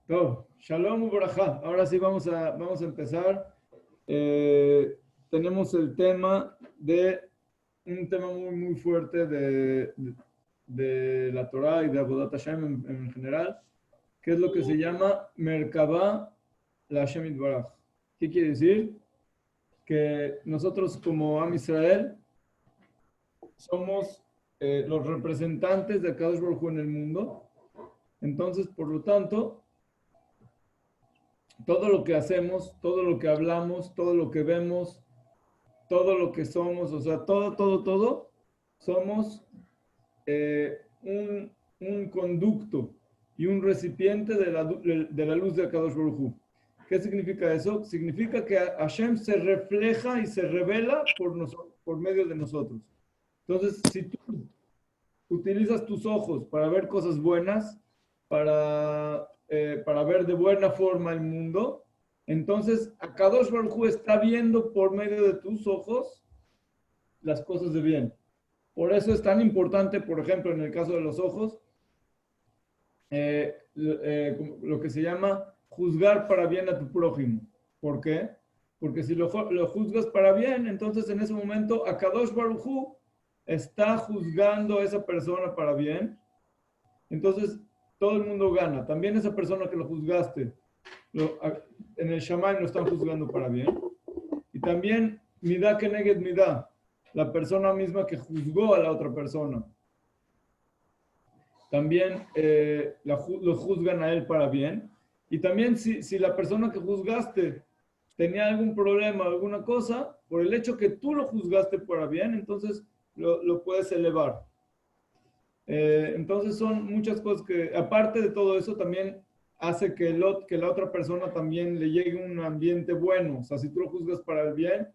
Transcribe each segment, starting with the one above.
Todo. Shalom Ubrajá. Ahora sí vamos a empezar. Tenemos el tema un tema muy fuerte de la Torah y de Avodat Hashem en general, que es lo que se llama Merkabah la Hashem Yitbaraj. ¿Qué quiere decir? Que nosotros como Am Israel somos los representantes de Akadosh Baruj Hu en el mundo. Entonces, por lo tanto, todo lo que hacemos, todo lo que hablamos, todo lo que vemos, todo lo que somos, o sea, todo, somos un conducto y un recipiente de la luz de Akadosh Baruj Hu. ¿Qué significa eso? Significa que Hashem se refleja y se revela por medio de nosotros. Entonces, si tú utilizas tus ojos para ver cosas buenas, para ver de buena forma el mundo, entonces Akadosh Baruj Hu está viendo por medio de tus ojos las cosas de bien. Por eso es tan importante, por ejemplo, en el caso de los ojos, lo que se llama juzgar para bien a tu prójimo. ¿Por qué? Porque si lo juzgas para bien, entonces en ese momento Akadosh Baruj Hu está juzgando a esa persona para bien. Entonces todo el mundo gana. También esa persona que lo juzgaste, en el Shammai lo están juzgando para bien. Y también Midá keneged Midá, la persona misma que juzgó a la otra persona, también lo juzgan a él para bien. Y también si la persona que juzgaste tenía algún problema, alguna cosa, por el hecho que tú lo juzgaste para bien, entonces lo puedes elevar. Entonces son muchas cosas que, aparte de todo eso, también hace que la otra persona también le llegue un ambiente bueno. O sea, si tú lo juzgas para el bien,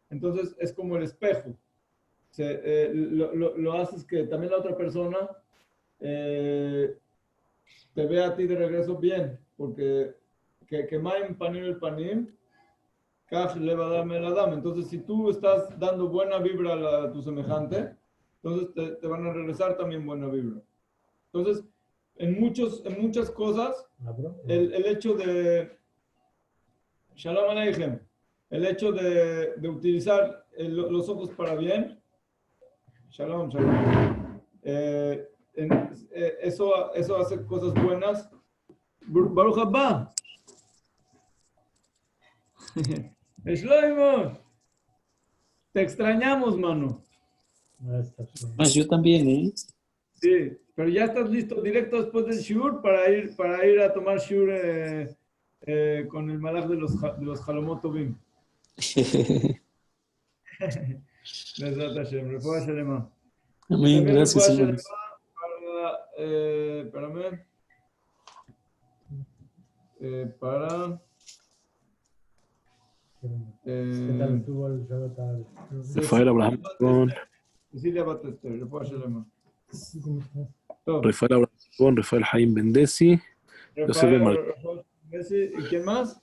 entonces es como el espejo. Lo haces que también la otra persona te vea a ti de regreso bien, porque que maim panim el panim, kach levadam el adam. Entonces, si tú estás dando buena vibra a tu semejante, entonces te van a regresar también buena vibra. Entonces, en muchas cosas, el hecho de Shalom Aleichem, el hecho de utilizar los ojos para bien, Shalom. Eso hace cosas buenas. Baruch Haba. Shloimo, te extrañamos, mano. Pues yo también, ¿eh? Sí, pero ya estás listo directo después del shiur para ir a tomar shiur con el malach de los Jalomot Tovim. Bezrat Hashem, refuah shalema. Amén, gracias, hermanos. Espérame. ¿Qué tal estuvo el Shabbat? Rafael Abraham Nibón, Cecilia Batester, refuah shalema. Rafael Abraham Nibón, Rafael Jaime Bendesi, Yosef Ben Margarita. ¿Y quién más?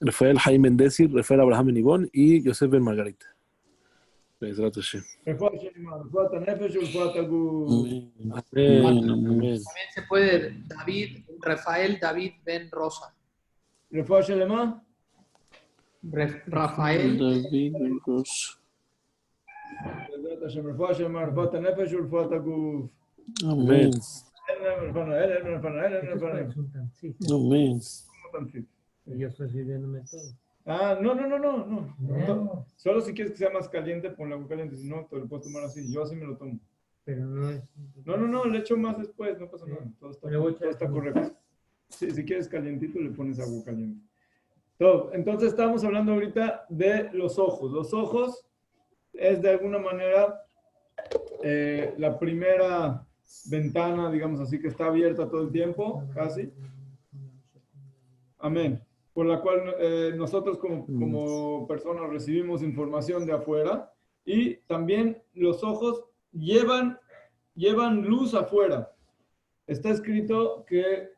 Rafael Jaime Bendesi, Rafael Abraham Nibón y Yosef Ben Margarita. Bezrat Hashem. Refuah shalema, refuah tanefesh, refuah tagu. Amén, amén. También se puede Rafael David Ben Rosa. Refuah shalema. Rafael David Ben Rosa. Bezrat Hashem, refuah shalema, refuah tanefesh, refuah tagu. Amén. Amén. Yo estoy sirviéndome todo. No. Solo si quieres que sea más caliente, ponle agua caliente. Si no, te lo puedes tomar así. Yo así me lo tomo. Pero no es... No, le echo más después, no pasa nada. Todo está correcto. Sí, si quieres calientito, le pones agua caliente. Todo. Entonces, estamos hablando ahorita de los ojos. Los ojos es de alguna manera la primera ventana, digamos así, que está abierta todo el tiempo, casi. Amén. Por la cual nosotros como personas recibimos información de afuera, y también los ojos llevan luz afuera. Está escrito que,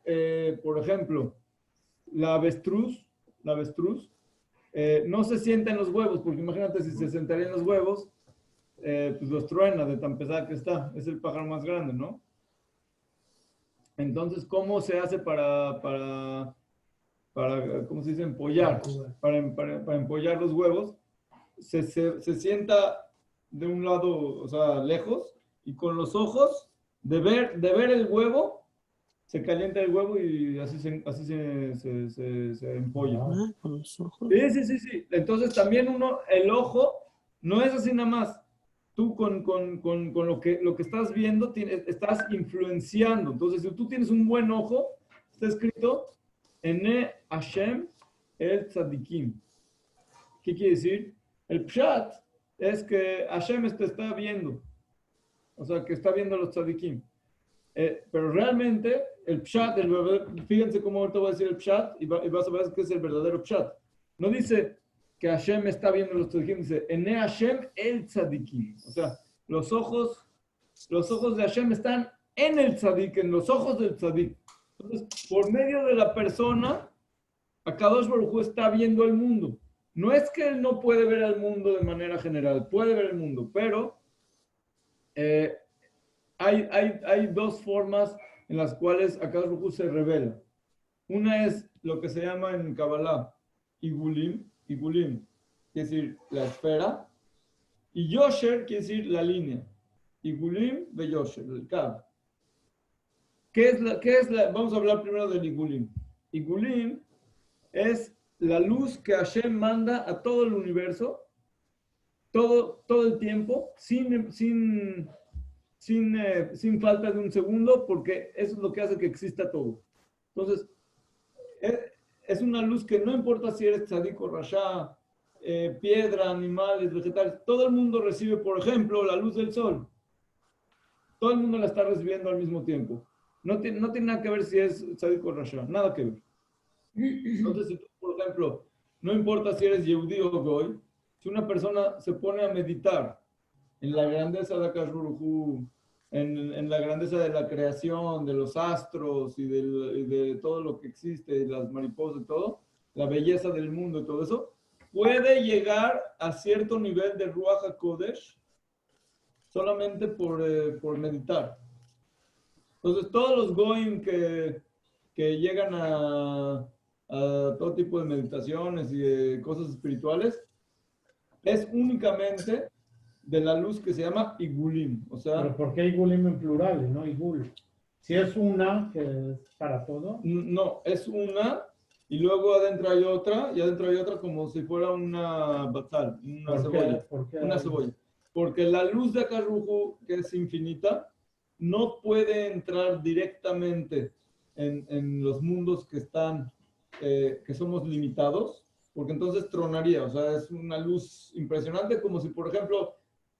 por ejemplo, la avestruz no se sienta en los huevos, porque imagínate si se sentaría en los huevos, pues los truena de tan pesada que está. Es el pájaro más grande, ¿no? Entonces, ¿cómo se hace para ¿cómo se dice? Empollar, para empollar los huevos, se sienta de un lado, o sea, lejos, y con los ojos, de ver el huevo, se calienta el huevo y así se empolla. Ah, con los ojos. Sí. Entonces también el ojo, no es así nada más. Tú con lo que estás viendo, estás influenciando. Entonces, si tú tienes un buen ojo, está escrito, Ene Hashem el Tzadikim. ¿Qué quiere decir? El Pshat es que Hashem te está viendo. O sea, que está viendo a los Tzadikim. Pero realmente, el Pshat, fíjense cómo ahorita voy a decir el Pshat y vas a ver que es el verdadero Pshat. No dice que Hashem está viendo a los Tzadikim, dice Ene Hashem el Tzadikim. O sea, los ojos de Hashem están en el Tzadik, en los ojos del Tzadik. Entonces, por medio de la persona, Akadosh Baruj Hu está viendo el mundo. No es que él no puede ver el mundo de manera general, puede ver el mundo, pero hay dos formas en las cuales Akadosh Baruj Hu se revela. Una es lo que se llama en Kabbalah Igulim, quiere decir la esfera, y Yosher quiere decir la línea. Igulim de Yosher, el Kab. Vamos a hablar primero del Igulim. Igulim es la luz que Hashem manda a todo el universo, todo el tiempo, sin falta de un segundo, porque eso es lo que hace que exista todo. Entonces, es una luz que no importa si eres tzadik o rasha, piedra, animales, vegetales, todo el mundo recibe, por ejemplo, la luz del sol. Todo el mundo la está recibiendo al mismo tiempo. No tiene nada que ver si es tzadik o rasha, nada que ver. Entonces, si tú, por ejemplo, no importa si eres yehudí o goy, si una persona se pone a meditar en la grandeza de Akadosh Baruj Hu, en la grandeza de la creación, de los astros y de todo lo que existe, de las mariposas y todo, la belleza del mundo y todo eso, puede llegar a cierto nivel de Ruach HaKodesh solamente por meditar. Entonces, todos los goyim que llegan a todo tipo de meditaciones y de cosas espirituales, es únicamente de la luz que se llama Igulim. O sea, ¿pero por qué Igulim en plural, no Igul? Si es una, que es para todo. no, es una, y luego adentro hay otra, y adentro hay otra como si fuera una batal, una cebolla. ¿Por qué? Una cebolla. Porque la luz de Akadosh Baruj Hu, que es infinita, no puede entrar directamente en los mundos que somos limitados, porque entonces tronaría. O sea, es una luz impresionante, como si, por ejemplo,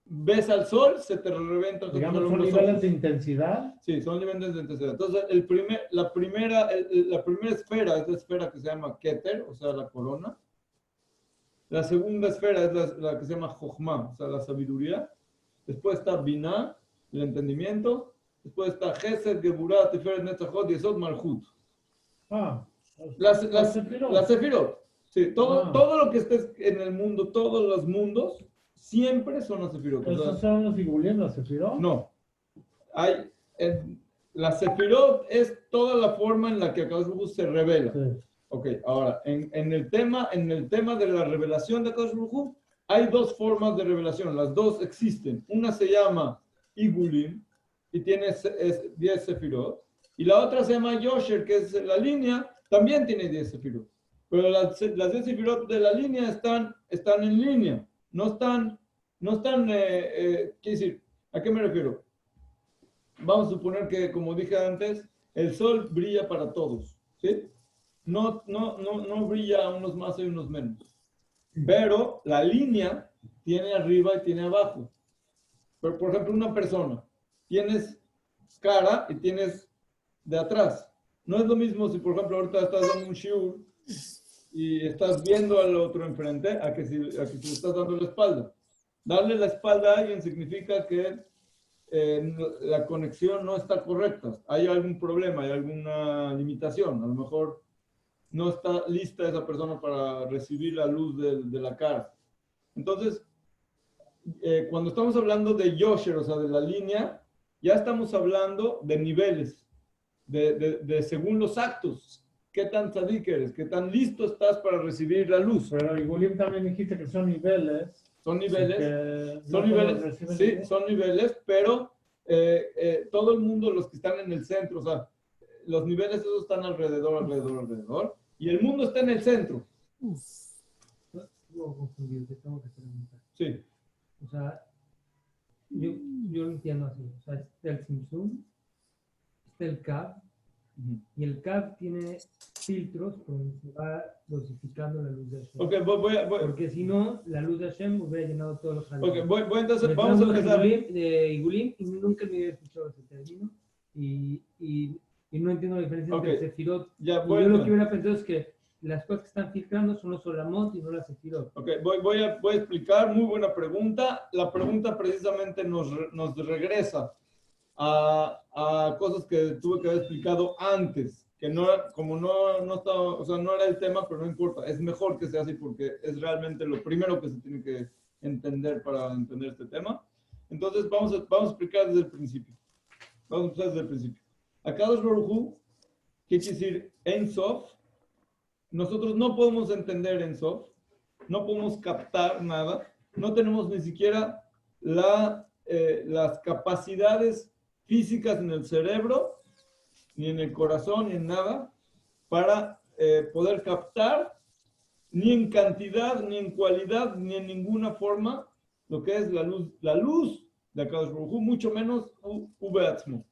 ves al sol, se te revienta. Digamos, son niveles de intensidad. Sí, son niveles de intensidad. Entonces, la primera esfera es la esfera que se llama Keter, o sea, la corona. La segunda esfera es la que se llama Jochma, o sea, la sabiduría. Después está Binah, el entendimiento. Después está Gesed, Geburah, Tiferet, Netzachot, Yesod, Malchut. Las Sefirot. Sí, todo lo que esté en el mundo, todos los mundos, siempre son las Sefirot. ¿Esos son los Igulim, las Sefirot? No. La Sefirot es toda la forma en la que Akadosh Baruj Hu se revela. Sí. Ok, ahora, en el tema de la revelación de Akadosh Baruj Hu, hay dos formas de revelación. Las dos existen. Una se llama Igulim y tiene 10 Sefirot. Y la otra se llama Yosher, que es la línea, también tiene 10 Sefirot. Pero las 10 Sefirot de la línea están en línea. No están, quiere decir, ¿a qué me refiero? Vamos a suponer que, como dije antes, el sol brilla para todos, ¿sí? No brilla a unos más y unos menos. Pero la línea tiene arriba y tiene abajo. Pero, por ejemplo, una persona, tienes cara y tienes de atrás. No es lo mismo si, por ejemplo, ahorita estás dando un shiur y estás viendo al otro enfrente a que si le estás dando la espalda. Darle la espalda a alguien significa que la conexión no está correcta. Hay algún problema, hay alguna limitación. A lo mejor no está lista esa persona para recibir la luz de la cara. Entonces, cuando estamos hablando de Yosher, o sea, de la línea, ya estamos hablando de niveles, de según los actos. qué tan tzadik eres, qué tan listo estás para recibir la luz. Pero Igulim también dijiste que son niveles. Son niveles, Que son no todos niveles, reciben sí, luz. son niveles, pero todo el mundo, los que están en el centro, o sea, los niveles esos están alrededor, y el mundo está en el centro. Estuvo confundido, te tengo que preguntar. Sí, O sea, yo lo entiendo así. O sea, está el Samsung, está el CAV, y el CAV tiene filtros por donde se va dosificando la luz de Hashem. ok, voy, Porque si no, la luz de Hashem hubiera llenado todos los jardines. ok, voy entonces, Me vamos a trajo empezar. de Igulim y nunca me había escuchado ese término. Y no entiendo la diferencia Ok, entre Sefirot. Ya, Y voy yo lo a- que hubiera pensado es que las cosas que están filtrando son los Olamot y no las Sefirot. Ok, voy a explicar, muy buena pregunta. La pregunta precisamente nos regresa a cosas que tuve que haber explicado antes, que no, como no estaba, o sea, no era el tema, pero no importa. Es mejor que sea así porque es realmente lo primero que se tiene que entender para entender este tema. Entonces, vamos a explicar desde el principio. Vamos a empezar desde el principio. Akadosh Baruj Hu, ¿qué quiere decir Ein Sof? Nosotros no podemos entender Ein Sof, no podemos captar nada, no tenemos ni siquiera las capacidades físicas en el cerebro, ni en el corazón, ni en nada, para poder captar, ni en cantidad, ni en cualidad, ni en ninguna forma, lo que es la luz de Akadosh Baruj Hu, mucho menos Ubeatzmo.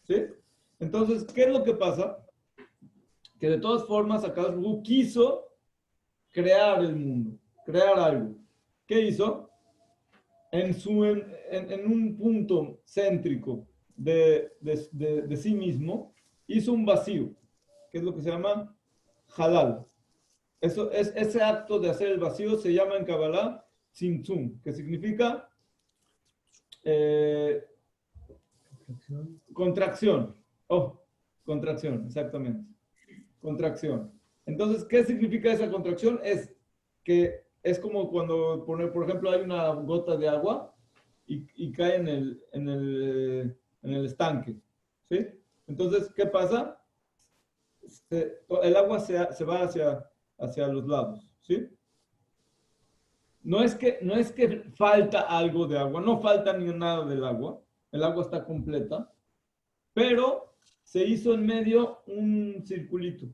¿Sí? Entonces, ¿qué es lo que pasa? Que de todas formas Akadosh Baruj Hu quiso crear el mundo, crear algo. ¿Qué hizo? En un punto céntrico de sí mismo, hizo un vacío, que es lo que se llama halal. Ese acto de hacer el vacío se llama en Kabbalah tzimtzum, que significa contracción. Oh, contracción, exactamente. Contracción. Entonces, ¿qué significa esa contracción? Es que es como cuando, por ejemplo, hay una gota de agua y cae en el estanque. ¿Sí? Entonces, ¿qué pasa? El agua se va hacia los lados. ¿Sí? No es que falta algo de agua, no falta ni nada del agua. El agua está completa, pero se hizo en medio un circulito.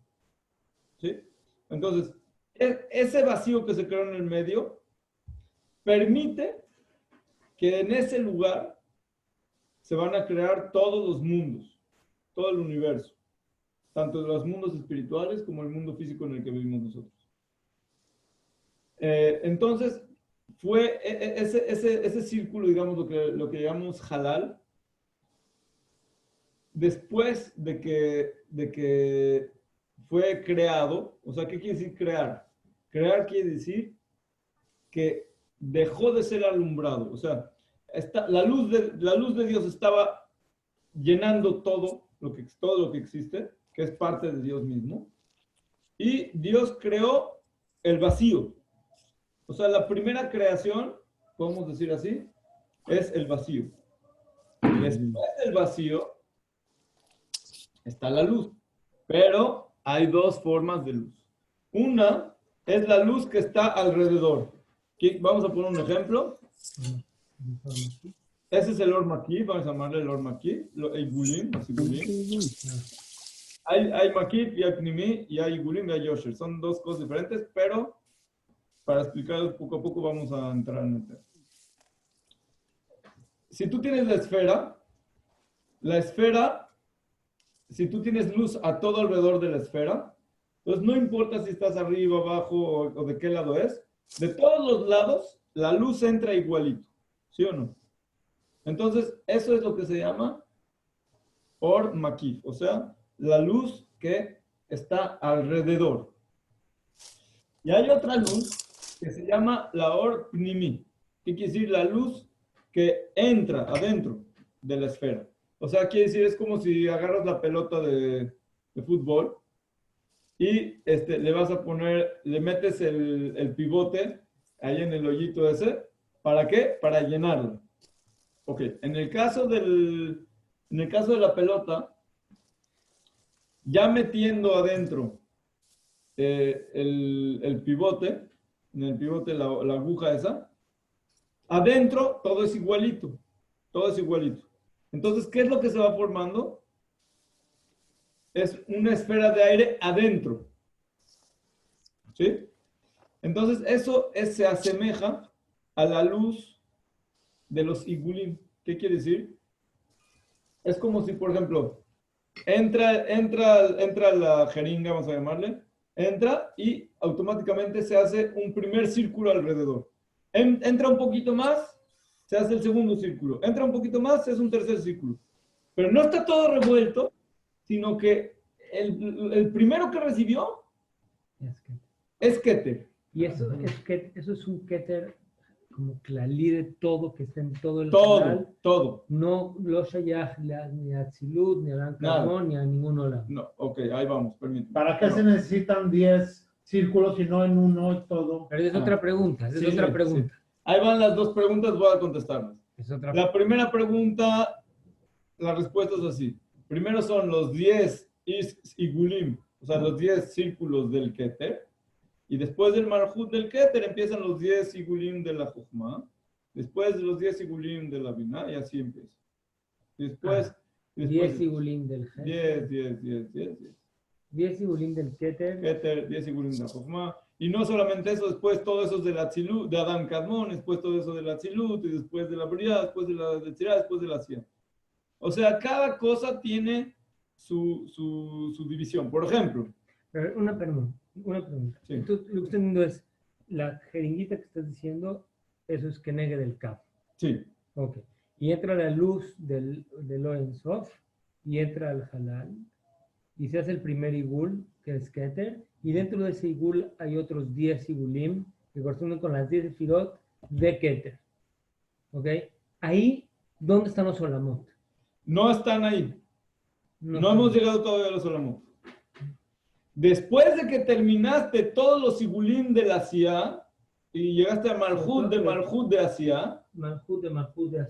¿Sí? Entonces, ese vacío que se creó en el medio permite que en ese lugar se van a crear todos los mundos, todo el universo, tanto los mundos espirituales como el mundo físico en el que vivimos nosotros. Entonces, fue ese círculo, digamos, lo que llamamos halal, después de que fue creado. O sea, ¿qué quiere decir crear? Crear quiere decir que dejó de ser alumbrado. O sea, la luz de Dios estaba llenando todo lo que existe, que es parte de Dios mismo. Y Dios creó el vacío. O sea, la primera creación, podemos decir así, es el vacío. Después del vacío está la luz. Pero hay dos formas de luz. Una es la luz que está alrededor. Aquí, vamos a poner un ejemplo. Ese es el Or Maki, vamos a llamarle el Or Maki, el Gulim, Hay Makif y hay Pnimi, y hay Gulim y hay Yosher. Son dos cosas diferentes, pero para explicarlos poco a poco vamos a entrar en el tema. Si tú tienes la esfera, si tú tienes luz a todo alrededor de la esfera, entonces no importa si estás arriba, abajo o de qué lado es, de todos los lados la luz entra igualito, ¿sí o no? Entonces eso es lo que se llama Or Makif, o sea, la luz que está alrededor. Y hay otra luz que se llama la Or Pnimi, que quiere decir la luz que entra adentro de la esfera. O sea, quiere decir, es como si agarras la pelota de fútbol y le vas a poner, le metes el pivote ahí en el hoyito ese. ¿Para qué? Para llenarlo. Ok, en el caso de la pelota, ya metiendo adentro el pivote, en el pivote la aguja esa, adentro todo es igualito, todo es igualito. Entonces, ¿qué es lo que se va formando? Es una esfera de aire adentro. ¿Sí? Entonces, eso se asemeja a la luz de los igulim. ¿Qué quiere decir? Es como si, por ejemplo, entra la jeringa, vamos a llamarle, entra y automáticamente se hace un primer círculo alrededor. Entra un poquito más, se hace el segundo círculo. Entra un poquito más, se hace un tercer círculo. Pero no está todo revuelto, sino que el primero que recibió es Keter. Y eso es un Keter como Klali de todo, que está en todo el Todo, canal. todo. No lo shayach ni a Tzilut, ni a Aran Kadmon, ni a ningún lado. No, ok, ahí vamos, permíteme. ¿Para qué se necesitan 10 círculos y no en uno y todo? Pero es otra pregunta, es Sí, otra sí, pregunta. sí. Ahí van las dos preguntas, voy a contestarlas. Es otra La primera pregunta, la respuesta es así. Primero son los 10 igulim, o sea, los 10 círculos del Keter. Y después del Malhut del Keter empiezan los 10 igulim de la Jochma. Después de los 10 igulim de la Binah, y así empieza. Después 10 igulim del Keter. 10. 10 igulim del Keter. Keter, 10 igulim de la Jochma. Y no solamente eso, después todo eso de la Atzilut, de Adam Kadmon, después todo eso de la Atzilut, y después de la Briah, después de la Tzirah, después de la Sia. O sea, cada cosa tiene su división. Por ejemplo, Pero una pregunta. Sí. Entonces, lo que estoy viendo es, la jeringuita que estás diciendo, eso es que negue del Kaf. sí, Ok. Y entra la luz del Oren Sof, y entra al Halal, y se hace el primer Igul, que es Keter, y dentro de ese Igul hay otros 10 Igulim, que corresponden con las 10 Firot de Keter. ¿Ok? Ahí, ¿dónde están los Olamot? no están ahí. No están. hemos llegado todavía a los Olamot. Después de que terminaste todos los Igulim de la Sia y llegaste a Malhut de Asia, Malhut de Asia.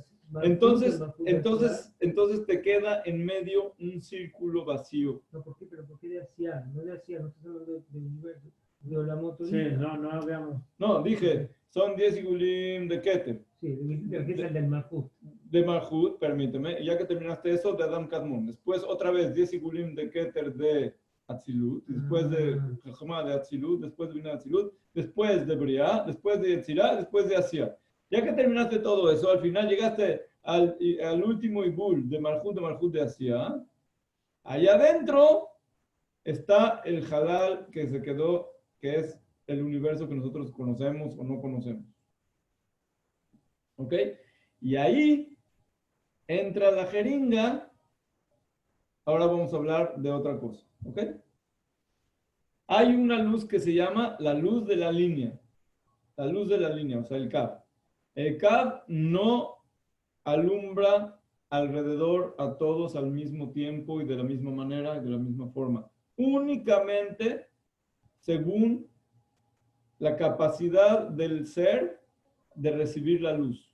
entonces te queda en medio un círculo vacío. No, ¿por qué? ¿Pero por qué de Asia? No de Asia, no estás hablando de universo, de Olamot. Sí, no habíamos. No, dije, son 10 Igulim de Keter. Sí, es el del Malhut. De Malhut, permíteme, y ya que terminaste eso, de Adam Kadmon. Después, otra vez, 10 Igulim de Keter de Atzilut, después de Jochma de Atzilut, después de Binah de Atzilut, después de Briah, después de Yetzirah, después de Asia. Ya que terminaste todo eso, al final llegaste al último Igul de Malhut de Asia. Allá adentro está el Halal que se quedó, que es el universo que nosotros conocemos o no conocemos. ¿Ok? Y ahí entra la jeringa. Ahora vamos a hablar de otra cosa. ¿Ok? Hay una luz que se llama la luz de la línea. La luz de la línea, o sea, el Kav. El Kav no alumbra alrededor a todos al mismo tiempo y de la misma manera y de la misma forma. Únicamente según la capacidad del ser de recibir la luz.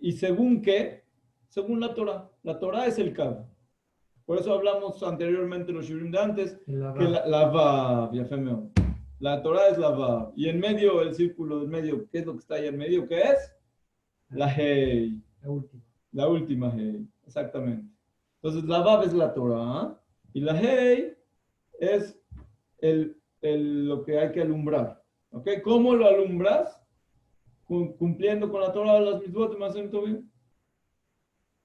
¿Y según qué? Según la Torah. La Torah es el Kav. Por eso hablamos anteriormente en los shiurim de antes, que la Vav, ya femeo. La Torah es la Vav. Y en medio, el círculo del medio, ¿qué es lo que está ahí en medio? ¿Qué es? La Hei. La última. La última Hei, exactamente. Entonces la Vav es la Torah y la Hei es lo que hay que alumbrar. ¿Ok? ¿Cómo lo alumbras? Cumpliendo con la Torah, las mitzvot, más en todo bien.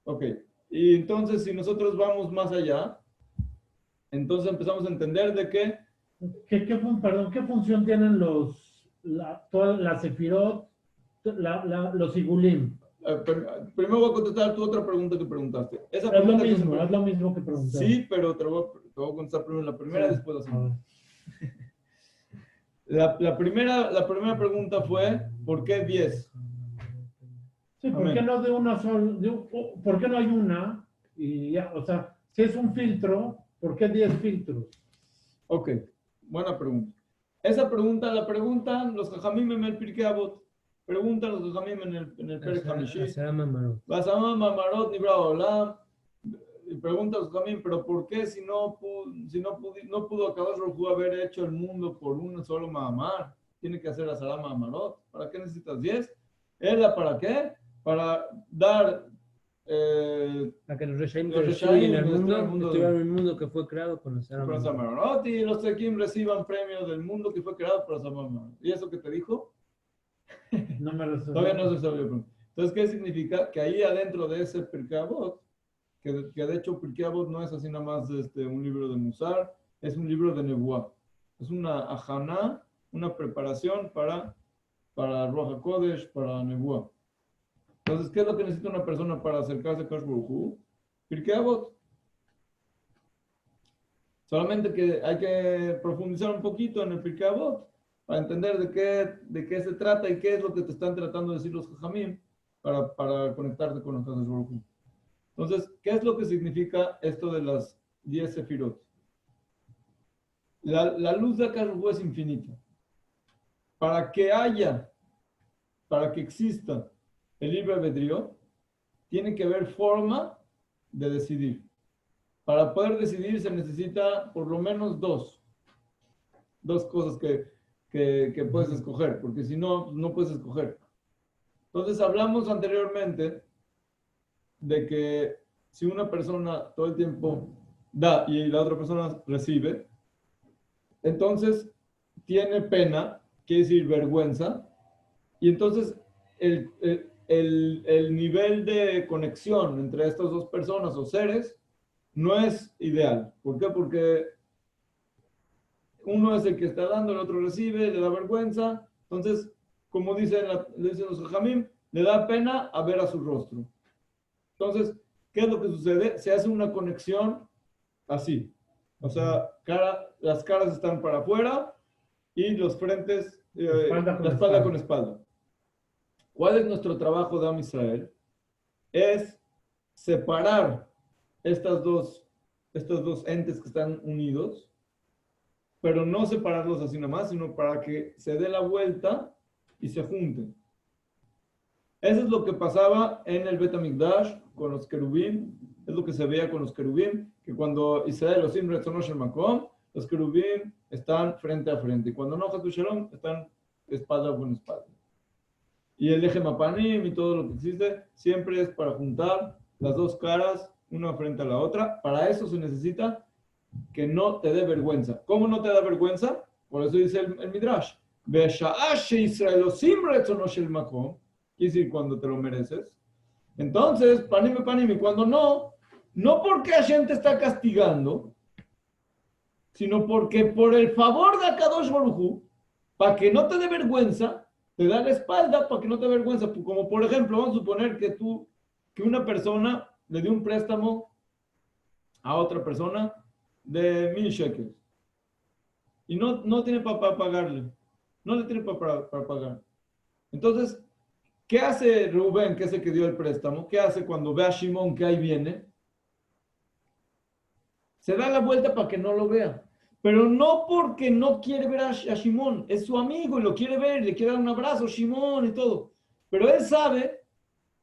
Ok. Y entonces, si nosotros vamos más allá, entonces empezamos a entender de que... ¿Qué función tienen todas las sefirot, los igulim? Primero voy a contestar tu otra pregunta que preguntaste. Es lo mismo que preguntaste. Sí, pero te voy a contestar primero la primera, Sí. después la segunda. La primera pregunta fue, ¿por qué 10? Sí, ¿por qué no de una sola? ¿Por qué no hay una? Y ya, o sea, si es un filtro, ¿por qué 10 filtros? Ok, buena pregunta. Esa pregunta la preguntan los Jajamim en el Pirkei Avot. Preguntan los Jajamim en el Perek Hamishi. Basama Mamarot Nibra Olam. y preguntas también, pero ¿por qué si no pudo Akadosh Baruj Hu haber hecho el mundo por un solo Mahamar? Tiene que hacer la Sarah Mahamarot. ¿Para qué necesitas 10? ¿Ella para qué? Para dar... Para que los Reshaim los que Reshaim destruyen el mundo, destruyan el mundo que fue creado con los por la Sarah Mahamarot, y los Tekim reciban premios del mundo que fue creado por la Sarah Mahamarot. ¿Y eso que te dijo? No me resolvió. Todavía no se resolvió. Entonces, ¿qué significa? Que ahí adentro de ese Pirkei Avot, que de hecho Pirkei Avot no es así nada más un libro de Musar, es un libro de Nebuá. Es una ajaná, una preparación para Ruach HaKodesh, para Nebuá. Entonces, ¿qué es lo que necesita una persona para acercarse a Kadosh Baruj Hu? Pirkei Avot. Solamente que hay que profundizar un poquito en el Pirkei Avot para entender de qué se trata y qué es lo que te están tratando de decir los Jajamim para conectarte con los Kadosh Baruj Hu. Entonces, ¿qué es lo que significa esto de las 10 sefirot? La luz de Akadosh Baruj Hu es infinita. Para que exista el libre albedrío, tiene que haber forma de decidir. Para poder decidir se necesita por lo menos dos cosas que puedes escoger, porque si no, no puedes escoger. Entonces hablamos anteriormente de que si una persona todo el tiempo da y la otra persona recibe, entonces tiene pena, quiere decir vergüenza, y entonces el nivel de conexión entre estas dos personas o seres no es ideal. ¿Por qué? Porque uno es el que está dando, el otro recibe, le da vergüenza. Entonces, como dicen los Jajamim, le da pena a ver a su rostro. Entonces, ¿qué es lo que sucede? Se hace una conexión así. O sea, las caras están para afuera y los frentes, la espalda con espalda. ¿Cuál es nuestro trabajo de Am Israel? Es separar estos dos entes que están unidos, pero no separarlos así nada más, sino para que se dé la vuelta y se junten. Eso es lo que pasaba en el Bet HaMikdash con los querubín, es lo que se veía con los querubín, que cuando Israel los Retzonosh el Makom, los querubín están frente a frente, y cuando no Hatu Shalom están espalda con espalda. Y el eje Mapanim y todo lo que existe siempre es para juntar las dos caras una frente a la otra. Para eso se necesita que no te dé vergüenza. ¿Cómo no te da vergüenza? Por eso dice el Midrash. Quiere decir cuando te lo mereces. Entonces, panime, cuando no porque Hashem te está castigando, sino porque por el favor de Akadosh Baruj Hu, para que no te dé vergüenza, te da la espalda para que no te dé vergüenza. Como por ejemplo, vamos a suponer que una persona le dio un préstamo a otra persona de 1,000 shekels y no tiene para pagarle, no le tiene para pagar. Entonces, ¿qué hace Rubén, que es el que dio el préstamo? ¿Qué hace cuando ve a Shimón que ahí viene? Se da la vuelta para que no lo vea, pero no porque no quiere ver a Shimón, es su amigo y lo quiere ver, le quiere dar un abrazo a Shimón y todo, pero él sabe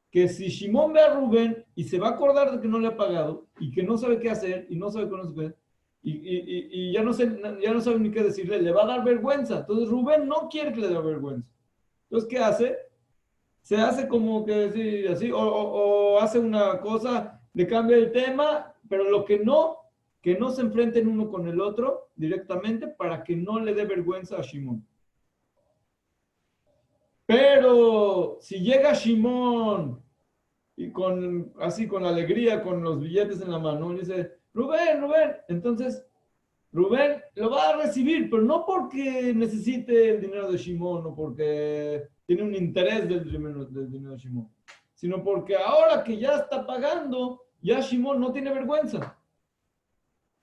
que si Shimón ve a Rubén y se va a acordar de que no le ha pagado y que no sabe qué hacer y no sabe cómo se y ya no sabe ni qué decirle, le va a dar vergüenza. Entonces Rubén no quiere que le dé vergüenza. Entonces, ¿qué hace? Se hace como que sí, así, o hace una cosa, le cambia el tema, pero que no se enfrenten uno con el otro directamente para que no le dé vergüenza a Shimón. Pero si llega Shimón y con alegría, con los billetes en la mano, y dice, Rubén, entonces Rubén lo va a recibir, pero no porque necesite el dinero de Shimón o porque tiene un interés del dinero de Shimón, sino porque ahora que ya está pagando, ya Shimón no tiene vergüenza.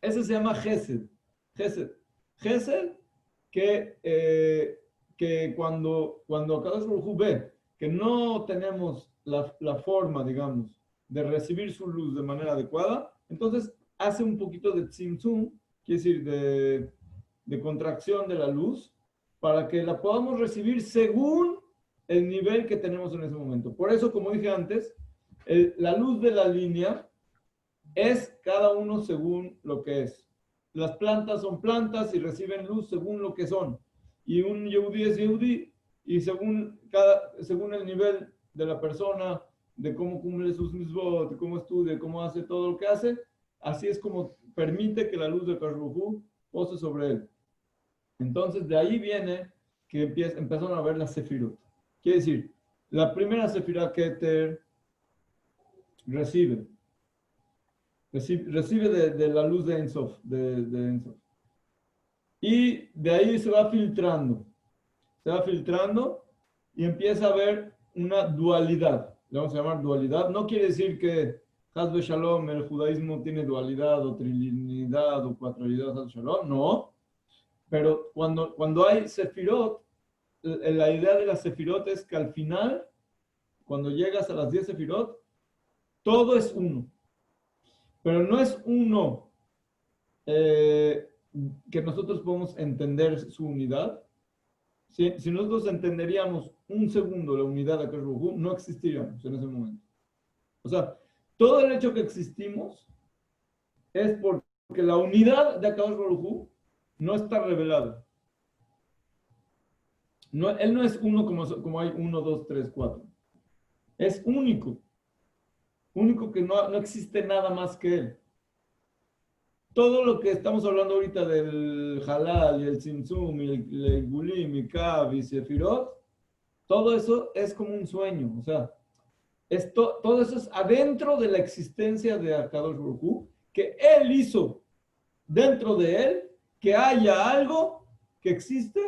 Ese se llama Gesed. Gesed que cuando Akadosh Baruj Hu ve que no tenemos la forma, digamos, de recibir su luz de manera adecuada, entonces hace un poquito de tzimtzum, quiere decir de contracción de la luz, para que la podamos recibir según el nivel que tenemos en ese momento. Por eso, como dije antes, la luz de la línea Es cada uno según lo que es. Las plantas son plantas y reciben luz según lo que son. Y un Yehudi es Yehudi, y según el nivel de la persona, de cómo cumple sus mitzvot, de cómo estudia, cómo hace todo lo que hace, así es como permite que la luz de Kadosh Baruj Hu pose sobre él. Entonces, de ahí viene que empezaron a ver las sefirot. Quiere decir, la primera sefirá Keter recibe de la luz de Ensof, de Ensof. Y de ahí se va filtrando y empieza a haber una dualidad. Le vamos a llamar dualidad. No quiere decir que Hazbe Shalom, el judaísmo tiene dualidad o trinidad o cuatralidad, Hazbe Shalom, no. Pero cuando hay sefirot, la idea de las sefirot es que al final, cuando llegas a las 10 sefirot, todo es uno. Pero no es uno que nosotros podemos entender su unidad. Si nosotros entenderíamos un segundo la unidad de Akash Baruj Hu, no existiríamos en ese momento. O sea, todo el hecho que existimos es porque la unidad de Akash Baruj Hu no está revelada. No, él no es uno como hay 1, 2, 3, 4. Es único. Único que no existe nada más que él. Todo lo que estamos hablando ahorita del halal y el tzimtzum y el gulim y kav y sefirot, todo eso es como un sueño. O sea, todo eso es adentro de la existencia de Akadosh Baruj Hu, que él hizo dentro de él, que haya algo que existe,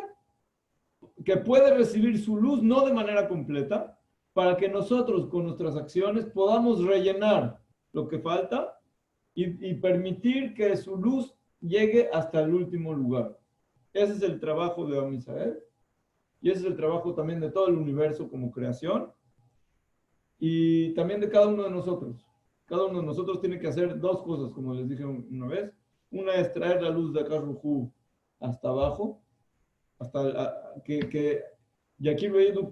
que puede recibir su luz no de manera completa, para que nosotros con nuestras acciones podamos rellenar lo que falta y permitir que su luz llegue hasta el último lugar. Ese es el trabajo de Am Israel y ese es el trabajo también de todo el universo como creación y también de cada uno de nosotros. Cada uno de nosotros tiene que hacer dos cosas, como les dije una vez. Una es traer la luz de Akash Baruj Hu hasta abajo, hasta y aquí lo he ido,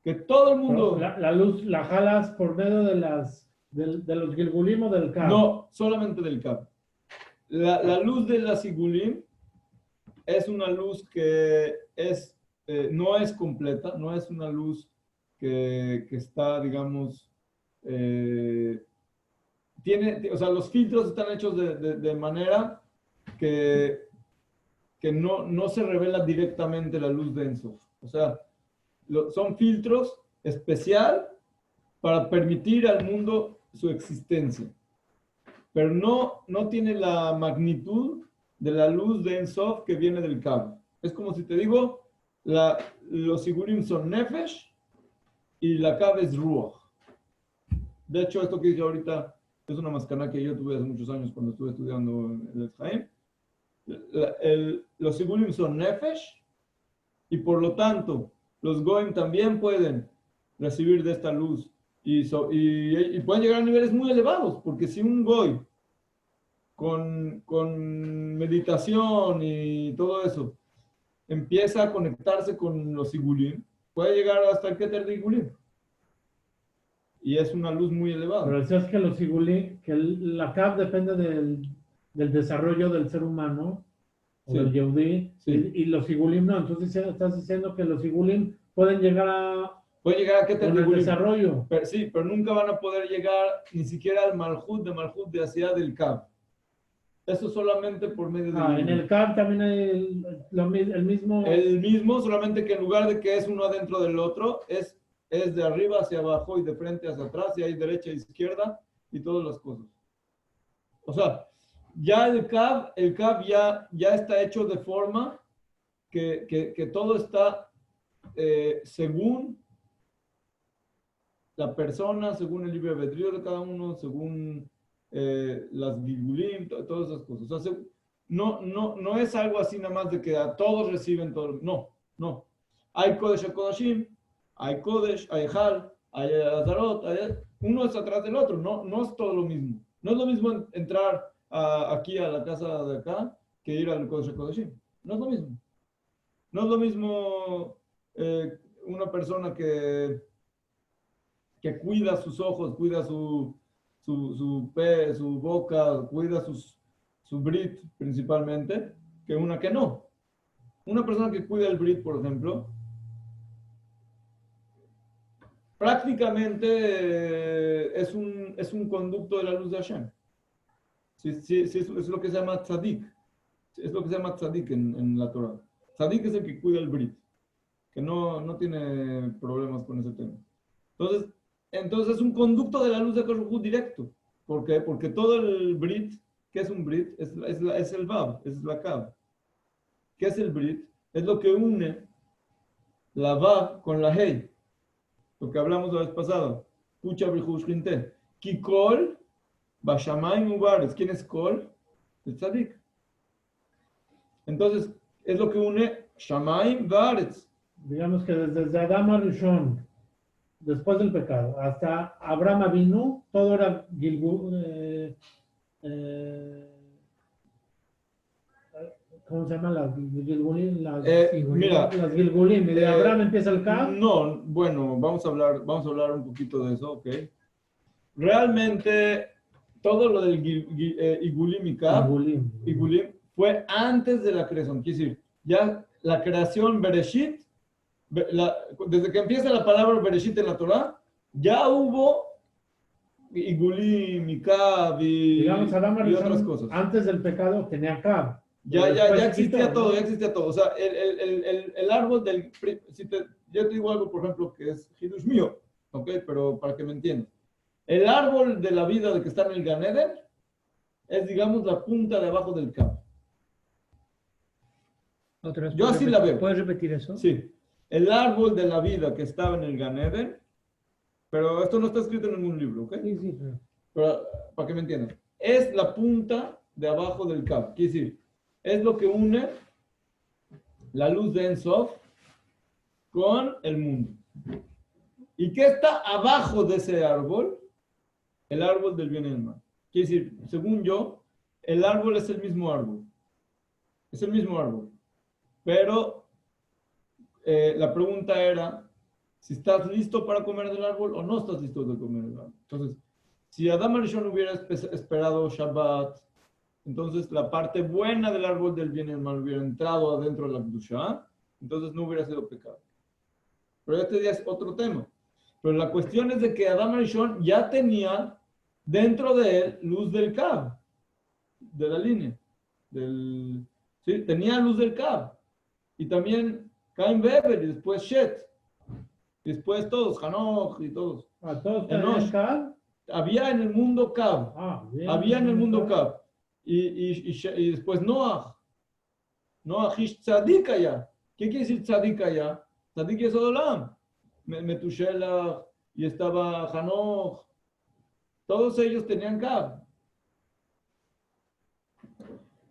que todo el mundo... La luz la jalas por medio de los Gilgulim o del Kav. No, solamente del Kav. La luz de la Sigulim es una luz que no es completa, no es una luz que está, digamos, o sea, los filtros están hechos de manera que no se revela directamente la luz de Ensof. O sea, son filtros especial para permitir al mundo su existencia. Pero no tiene la magnitud de la luz de Ensof que viene del Kav. Es como si te digo, los Sigurim son Nefesh y la Kav es Ruach. De hecho, esto que dije ahorita es una mascana que yo tuve hace muchos años cuando estuve estudiando en el Jaim. Los Sigurim son Nefesh y por lo tanto los Goim también pueden recibir de esta luz y pueden llegar a niveles muy elevados, porque si un Goy con meditación y todo eso empieza a conectarse con los Sigulim, puede llegar hasta el Keter de Igulim. Y es una luz muy elevada. Pero decías que los Sigulim, que la Kav depende del desarrollo del ser humano, o Sí. del Yehudi, Sí. y los Sigulim no. Entonces estás diciendo que los Sigulim pueden llegar a Keter con de el Igulim. desarrollo. Sí, pero nunca van a poder llegar ni siquiera al Malhut de hacia del Kav. Eso solamente por medio de En el Kav también hay el mismo. el mismo, solamente que en lugar de que es uno adentro del otro, es de arriba hacia abajo y de frente hacia atrás, y hay derecha e izquierda y todas las cosas. O sea, ya el Kav ya está hecho de forma que todo está según la persona, según el libre albedrío de cada uno, según las Gilgulim, todas esas cosas. O sea, no es algo así nada más de que a todos reciben todo. No. Hay Kodesh HaKodashim, hay Kodesh, hay Ejal, hay Azarot, uno es atrás del otro. No es todo lo mismo. No es lo mismo entrar aquí a la casa de acá que ir al Kodesh HaKodashim. No es lo mismo. No es lo mismo una persona que cuida sus ojos, cuida su su boca, cuida su brit principalmente, que una que no. Una persona que cuida el brit, por ejemplo, prácticamente es un conducto de la luz de Hashem. Sí, es lo que se llama tzadik. Es lo que se llama tzadik en la Torah. Tzadik es el que cuida el brit, que no tiene problemas con ese tema. Entonces es un conducto de la luz de Akadosh Baruj Hu directo. ¿Por qué? Porque todo el brit, ¿qué es un brit? Es el vav, es la kav. ¿Qué es el brit? Es lo que une la vav con la hey. Lo que hablamos la vez pasada. Pucha brihush rinte. Kikol, bashamayim ubares. ¿Quién es kol? El tzadik. Entonces, es lo que une shamayim baretz. Digamos que desde Adam Arishon, después del pecado, hasta Abraham Avinu, todo era ¿cómo se llama? Las Gilgulim. Mira, Las Gilgulim. Y de Abraham empieza el Cab. No, bueno, vamos a hablar un poquito de eso, ¿ok? Realmente, todo lo del Igulim y Cab, Igulim, fue antes de la creación. Quiere decir, ya la creación Bereshit, desde que empieza la palabra Bereshit en la Torah, ya hubo Igulim y Cab Digamos, Adam y otras Arishon, cosas. antes del pecado, tenía Cab. Ya existía todo, ya existía todo. O sea, el árbol del... yo te digo algo, por ejemplo, que es Hidush mío, ¿ok? Pero para que me entiendan. El árbol de la vida de que está en el Gan Eden es, digamos, la punta de abajo del campo. Yo así la veo. ¿Puedes repetir eso? Sí. El árbol de la vida que estaba en el Gan Eden, pero esto no está escrito en ningún libro, ¿ok? Sí. Pero para que me entiendan. Es la punta de abajo del campo. Quiere decir, es lo que une la luz de Ein Sof con el mundo. ¿Y qué está abajo de ese árbol? El árbol del bien y el mal. Quiere decir, según yo, el árbol es el mismo árbol. Es el mismo árbol. Pero la pregunta era si estás listo para comer del árbol o no estás listo de comer del árbol. Entonces, si Adam Arishon hubiera esperado Shabbat, entonces la parte buena del árbol del bien y el mal hubiera entrado adentro de la Kedusha, entonces no hubiera sido pecado. Pero este día es otro tema. Pero la cuestión es de que Adam Arishon ya tenía dentro de él luz del Cab, de la línea. Sí, tenía luz del Cab. Y también Cain Beber, y después Shet. Y después todos, Hanoch y todos. ¿A todos tenían Cab? Había en el mundo Cab. Había en el mundo Cab. Y después Noach. Noach ish tzadik allá. ¿Qué quiere decir tzadik allá? Tzadik es Olam. Metushelach, y estaba Hanoch. Todos ellos tenían Cab.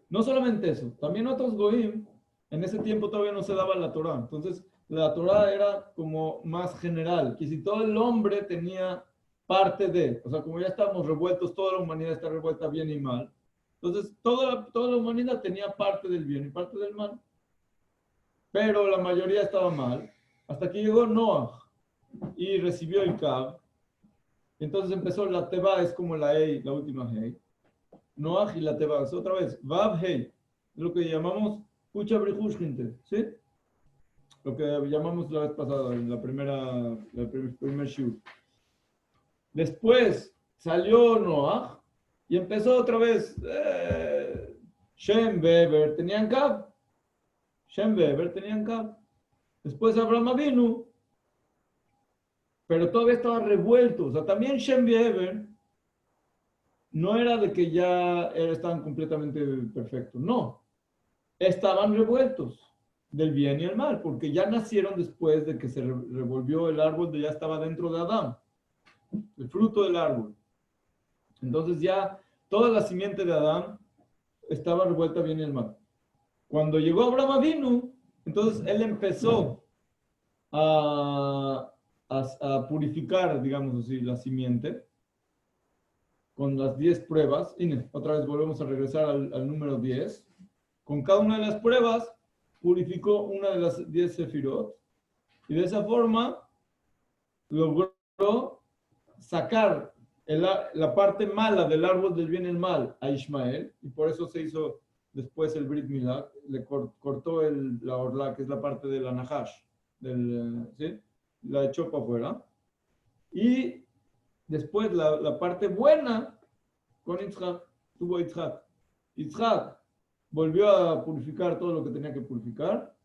No solamente eso, también otros Goim, en ese tiempo todavía no se daba la Torah. Entonces, la Torah era como más general, que si todo el hombre tenía parte de, o sea, como ya estamos revueltos, toda la humanidad está revuelta bien y mal. Entonces, toda la humanidad tenía parte del bien y parte del mal. Pero la mayoría estaba mal. Hasta que llegó Noach y recibió el Cab. Entonces empezó la Teba, es como la Ei, la última Hei. Noach y la Teba, es otra vez, Vav Hei. Es lo que llamamos Pucha Brihushkinte, ¿sí? Lo que llamamos la vez pasada, en la primer shiur. Después salió Noach y empezó otra vez. Shem, Beber, tenían Cab. Shem, Beber, tenían Cab. Después Abraham Avinu, pero todavía estaba revuelto. O sea, también Shem y Eber no era de que ya estaban completamente perfectos. No, estaban revueltos del bien y el mal, porque ya nacieron después de que se revolvió el árbol, ya estaba dentro de Adán, el fruto del árbol. Entonces ya toda la simiente de Adán estaba revuelta bien y el mal. Cuando llegó Abraham Avinu, entonces él empezó a purificar, digamos así, la simiente con las 10 pruebas. Y otra vez volvemos a regresar al número 10. Con cada una de las pruebas purificó una de las 10 sefirot y de esa forma logró sacar la parte mala del árbol del bien y el mal a Ismael, y por eso se hizo después el Brit Milá, le cortó la orla, que es la parte de la Nahash, ¿sí? La echó para afuera. Y después la parte buena con Yitzhak, tuvo Yitzhak. Yitzhak volvió a purificar todo lo que tenía que purificar,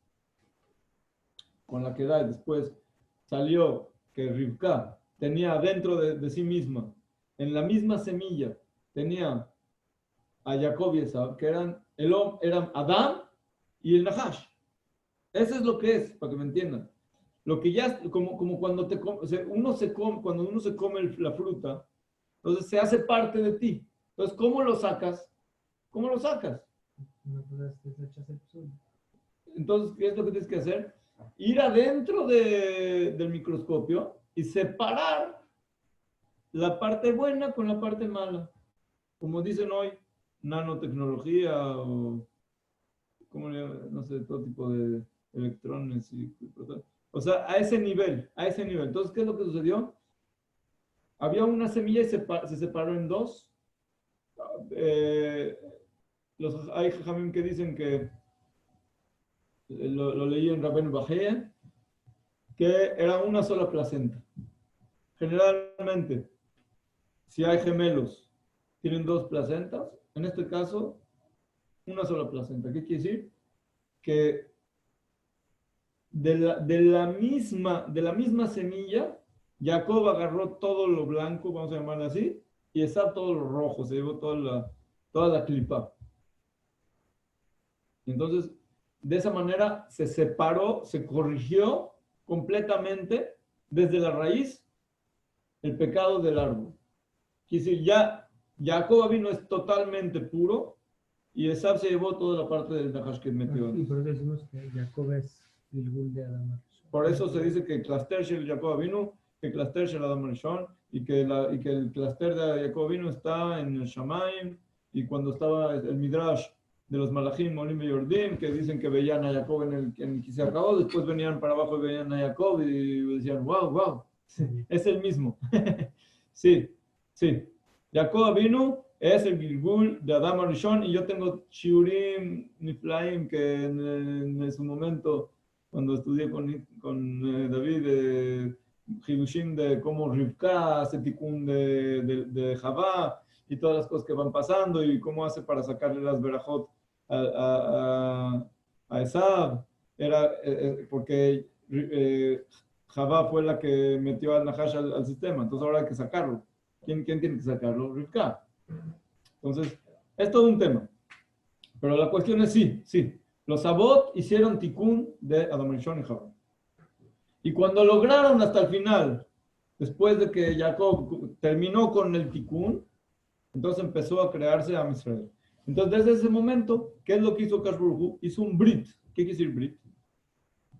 con la queda, y después salió que Rivka tenía dentro de sí misma, en la misma semilla, tenía a Jacob y Esab, que eran Adán y el Nahash. Eso es lo que es, para que me entiendan. Lo que ya, como cuando cuando uno se come la fruta, entonces se hace parte de ti. Entonces, ¿cómo lo sacas? ¿Cómo lo sacas? No puedes desechar el sol. Entonces, ¿qué es lo que tienes que hacer? Ir adentro del microscopio y separar la parte buena con la parte mala. Como dicen hoy, nanotecnología o, no sé, todo tipo de electrones y protones. O sea, a ese nivel, a ese nivel. Entonces, ¿qué es lo que sucedió? Había una semilla y se separó en dos. Hay jajamim que dicen que, lo leí en Rabben Bajé, que era una sola placenta. Generalmente, si hay gemelos, tienen dos placentas. En este caso, una sola placenta. ¿Qué quiere decir? Que de la misma semilla, Jacob agarró todo lo blanco, vamos a llamarlo así, y Esab todo lo rojo, se llevó toda la clipa. Entonces, de esa manera se separó, se corrigió completamente desde la raíz el pecado del árbol. Quiere decir, ya Jacob vino es totalmente puro y Esab se llevó toda la parte del Nahash que metió. Y por eso decimos que Jacob es Gilgul de Adán. Por eso se dice que Cluster Shel Jacob vino, que Cluster Shel Adam Rishon, y que el cluster de Jacob vino está en el Shamaim, y cuando estaba el Midrash de los Malachim, Molim y Yordim, que dicen que veían a Jacob en el que se acabó, después venían para abajo y veían a Jacob y decían, wow, es el mismo. Sí. Jacob vino es el Gilgul de Adam Rishon, y yo tengo Shiurim Niflaim que en su momento, cuando estudié con David, Hidushim de cómo Rivka hace tikkun de Javá y todas las cosas que van pasando y cómo hace para sacarle las verajot a Esab, era porque Javá fue la que metió al Nahash al sistema, entonces ahora hay que sacarlo. ¿Quién tiene que sacarlo? Rivka. Entonces, es todo un tema. Pero la cuestión es sí. Los Sabot hicieron tikkun de Adam Rishon y Javá. Y cuando lograron hasta el final, después de que Jacob terminó con el tikkun, entonces empezó a crearse Am Israel. Entonces, desde ese momento, ¿qué es lo que hizo Kadosh Baruj Hu? Hizo un brit. ¿Qué quiere decir brit?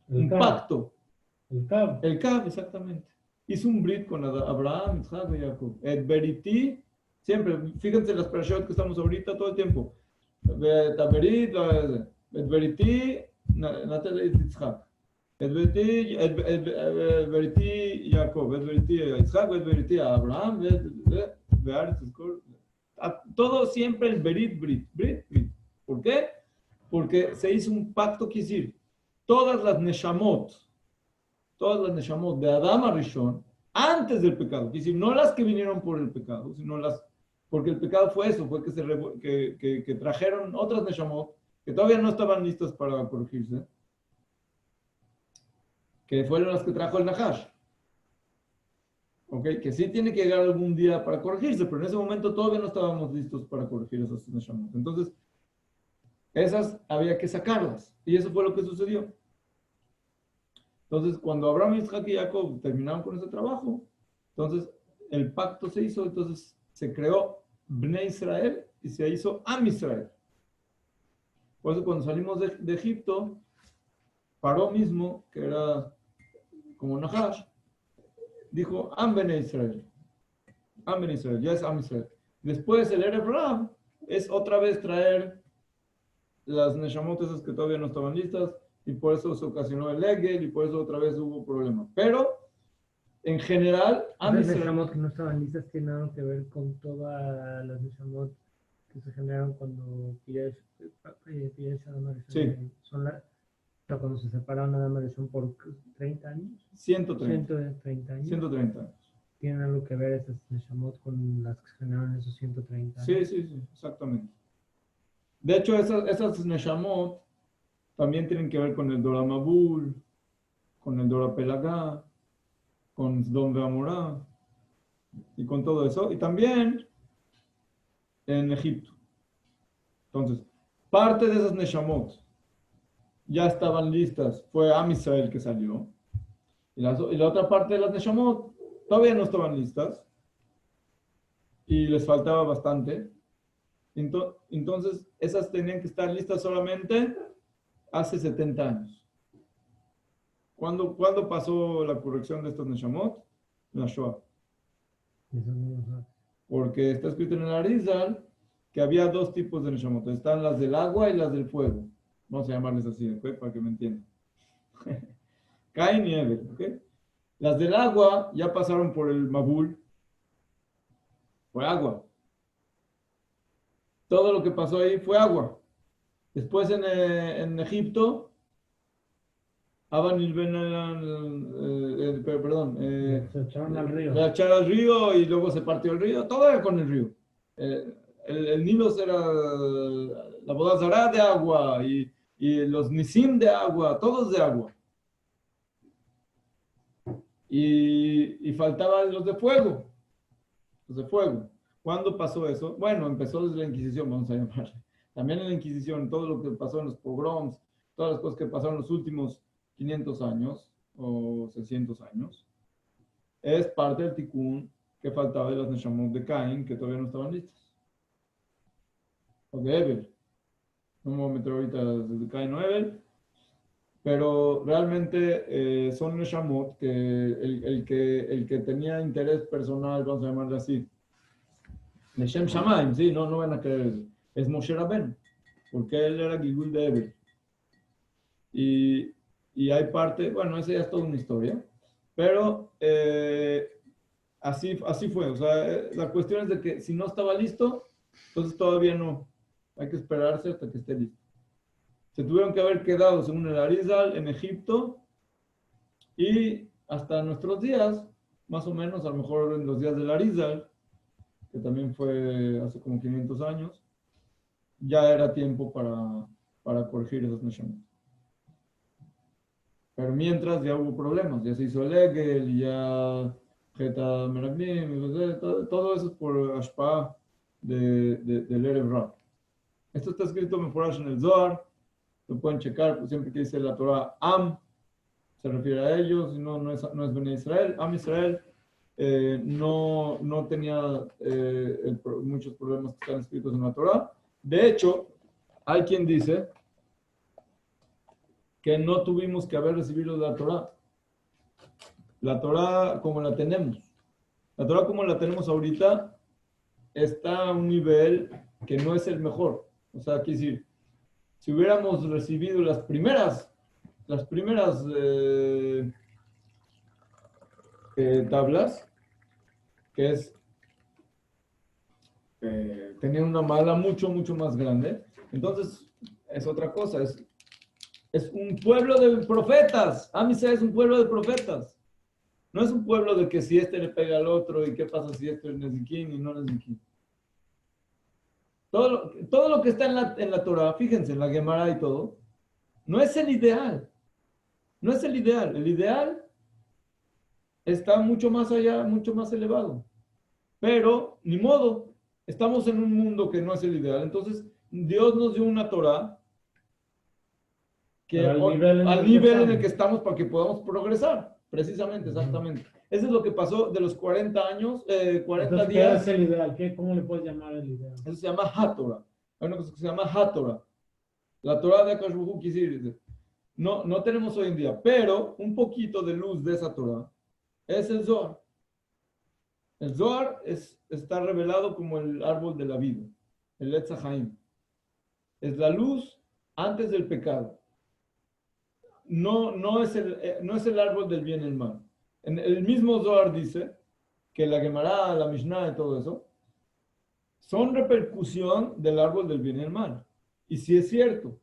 Un pacto. El Kav, exactamente. Hizo un brit con Abraham, Isaac y Jacob. Et beriti, siempre, fíjense las parashot que estamos ahorita todo el tiempo. Taberit, et beriti, natel et Isaac. Et beriti Jacob, et beriti Isaac, et beriti Abraham, todo siempre el berit, brit. ¿Por qué? Porque se hizo un pacto, quiere decir, todas las neshamot de Adam a Rishon, antes del pecado, es decir, no las que vinieron por el pecado, sino porque el pecado fue eso, fue que trajeron otras neshamot que todavía no estaban listas para corregirse, que fueron las que trajo el Nahash. Okay, que sí tiene que llegar algún día para corregirse, pero en ese momento todavía no estábamos listos para corregir esas neshamot. Entonces, esas había que sacarlas, y eso fue lo que sucedió. Entonces, cuando Abraham, Isaac y Jacob terminaron con ese trabajo, entonces el pacto se hizo, entonces se creó Bnei Israel y se hizo Am Israel. Por eso cuando salimos de Egipto, Paró mismo, que era como Nahash, dijo Am Bnei Israel. Am Bnei Israel, ya es Am Israel. Después el Erev Rav es otra vez traer las Neshamot esas que todavía no estaban listas, y por eso se ocasionó el Egel, y por eso otra vez hubo problemas. Pero En general, Am Las Israel- Neshamot que no estaban listas tienen algo que ver con todas las Neshamot que se generaron cuando Piresh Adam Sí. son o sea, cuando se separaron Adam Arishon por 30 años, 130. 130 años. 130 años. ¿Tienen algo que ver esas Neshamot con las que se generaron esos 130 Sí, años? sí, exactamente. De hecho, esas Neshamot también tienen que ver con el Dora Mabul, con el Dora Pelagá, con Sdom Veamorá y con todo eso. Y también en Egipto. Entonces, parte de esas Neshamot ya estaban listas. Fue Am Israel que salió. Y la otra parte de las Neshamot todavía no estaban listas. Y les faltaba bastante. Entonces, esas tenían que estar listas solamente hace 70 años. ¿Cuándo pasó la corrección de estas Neshamot? La Shoah. Eso no lo sabe. Porque está escrito en el Arizal que había dos tipos de Neshamot. Están las del agua y las del fuego. Vamos a llamarles así, ¿ok? Para que me entiendan. Caín y Abel, ¿ok? Las del agua ya pasaron por el Mabul. Fue agua. Todo lo que pasó ahí fue agua. Después en Egipto, Aban y perdón, Se echaron al río. la echar al río y luego se partió el río, todo era con el río. El Nilo era la boda zará de agua y los Nisim de agua, todos de agua. Y faltaban los de fuego. Los de fuego. ¿Cuándo pasó eso? Bueno, empezó desde la Inquisición, vamos a llamarle. También en la Inquisición, todo lo que pasó en los pogroms, todas las cosas que pasaron en los últimos 500 años o 600 años, es parte del tikkun que faltaba de las Neshamot de Caín, que todavía no estaban listas. O de Ebel. No me voy a meter ahorita desde Caín o Ebel, pero realmente son Neshamot que el que tenía interés personal, vamos a llamarle así, Neshem Shamaim, sí, no van a creer eso. Es Moshe Rabbeinu, porque él era Gilgul de Ebel. Y hay parte, bueno, esa ya es toda una historia, pero así fue. O sea, la cuestión es de que si no estaba listo, entonces todavía no. Hay que esperarse hasta que esté listo. Se tuvieron que haber quedado, según el Arizal, en Egipto y hasta nuestros días, más o menos, a lo mejor en los días del Arizal, que también fue hace como 500 años, ya era tiempo para corregir esos Neshamot. Pero mientras ya hubo problemas, ya se hizo el Egel, ya Geta Meraglim, todo eso es por Ashpa del Erev Ra. Esto está escrito mejor en el Zohar, lo pueden checar, pues siempre que dice la Torah Am, se refiere a ellos, no es Bnei Israel. Am Israel no tenía muchos problemas que están escritos en la Torah. De hecho, hay quien dice que no tuvimos que haber recibido la Torah. La Torah como la tenemos. La Torah como la tenemos ahorita está a un nivel que no es el mejor. O sea, quiero decir, si hubiéramos recibido las primeras tablas, que es tenían una mala mucho más grande, entonces es otra cosa, es un pueblo de profetas. Am Israel es un pueblo de profetas. No es un pueblo de que si este le pega al otro y qué pasa si este es Nezikin y no Nezikin. Todo lo que está en la Torah, fíjense, en la Gemara y todo, no es el ideal. No es el ideal. El ideal está mucho más allá, mucho más elevado. Pero, ni modo, estamos en un mundo que no es el ideal. Entonces, Dios nos dio una Torah que Al nivel en el que estamos para que podamos progresar. Precisamente, exactamente. Eso es lo que pasó de los 40 años, 40 Entonces, ¿qué días. es el ideal? ¿Cómo le puedes llamar el ideal? Eso se llama HaTorah. Hay una cosa que se llama HaTorah. La Torah de Akash Baruj Hu, no tenemos hoy en día, pero un poquito de luz de esa Torah es el Zohar. El Zohar está revelado como el árbol de la vida, el Etz HaChaim. Es la luz antes del pecado. No es el árbol del bien y el mal. En el mismo Zohar dice que la Gemara, la Mishnah y todo eso son repercusión del árbol del bien y el mal. Y si es cierto,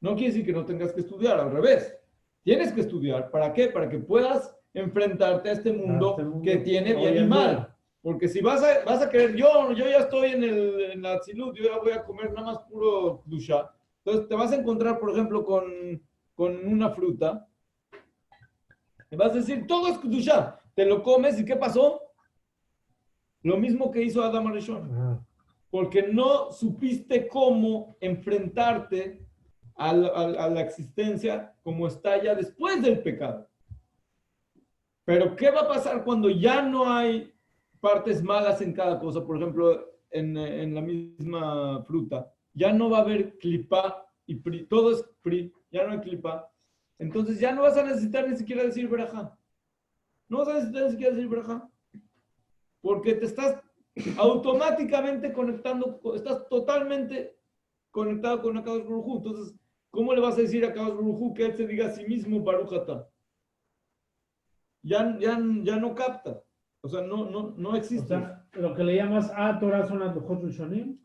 no quiere decir que no tengas que estudiar, al revés. Tienes que estudiar. ¿Para qué? Para que puedas enfrentarte a este mundo que tiene bien y mal. Porque si vas a querer, yo ya estoy en la Tzilut, yo ya voy a comer nada más puro Kedusha. Entonces te vas a encontrar, por ejemplo, con una fruta. Y vas a decir, todo es Kedusha. Te lo comes y ¿qué pasó? Lo mismo que hizo Adam Arishon. Porque no supiste cómo enfrentarte a la existencia como está ya después del pecado. Pero ¿qué va a pasar cuando ya no hay partes malas en cada cosa? Por ejemplo, en la misma fruta, ya no va a haber clipa y pri, todo es pri, ya no hay clipa. Entonces ya no vas a necesitar ni siquiera decir verajá. No vas a necesitar ni siquiera decir verajá. Porque te estás automáticamente conectando, estás totalmente conectado con Akadosh Baruj Hu. Entonces, ¿cómo le vas a decir a Akadosh Baruj Hu que él se diga a sí mismo Baruch Atah? Ya no capta. O sea, no existe. O sea, lo que le llamas a Torah son las Luchot Rishonim.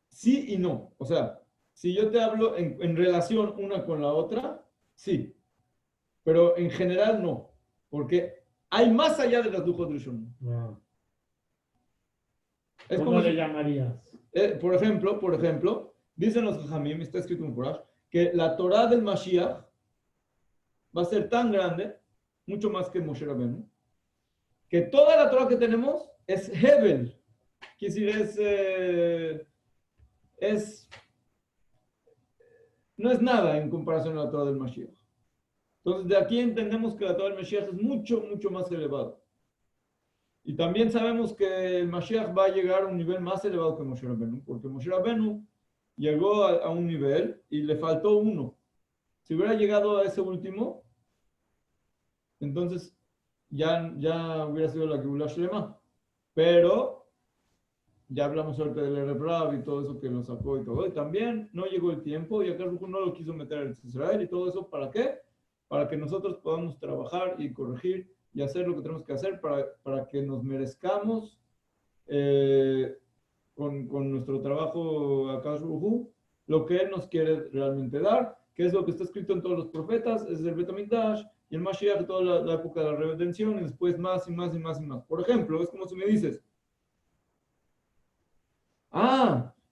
Sí y no. O sea, si yo te hablo en relación una con la otra, sí. Pero en general no. Porque hay más allá de las Luchot Rishonim. Wow. Es ¿Cómo como le si, llamarías? por ejemplo, dicen los Jajamim, está escrito en Qur'an, que la Torah del Mashiach va a ser tan grande, mucho más que Moshe Rabbeinu, que toda la Torah que tenemos es Hebel. Quiere decir, no es nada en comparación a la Torah del Mashiach. Entonces, de aquí entendemos que la Torah del Mashiach es mucho, mucho más elevada. Y también sabemos que el Mashiach va a llegar a un nivel más elevado que Moshe Rabbeinu, porque Moshe Rabbeinu llegó a un nivel y le faltó uno. Si hubiera llegado a ese último, entonces ya hubiera sido la Geulá Shlema. Pero ya hablamos ahorita del Erev Rav y todo eso que lo sacó y todo. Y también no llegó el tiempo y acá no lo quiso meter en Israel y todo eso. ¿Para qué? Para que nosotros podamos trabajar y corregir y hacer lo que tenemos que hacer para que nos merezcamos con nuestro trabajo a Akadosh Baruj Hu lo que Él nos quiere realmente dar, que es lo que está escrito en todos los profetas, es el Bet HaMikdash y el Mashiach, toda la época de la redención, y después más y más y más y más. Por ejemplo, es como si me dices,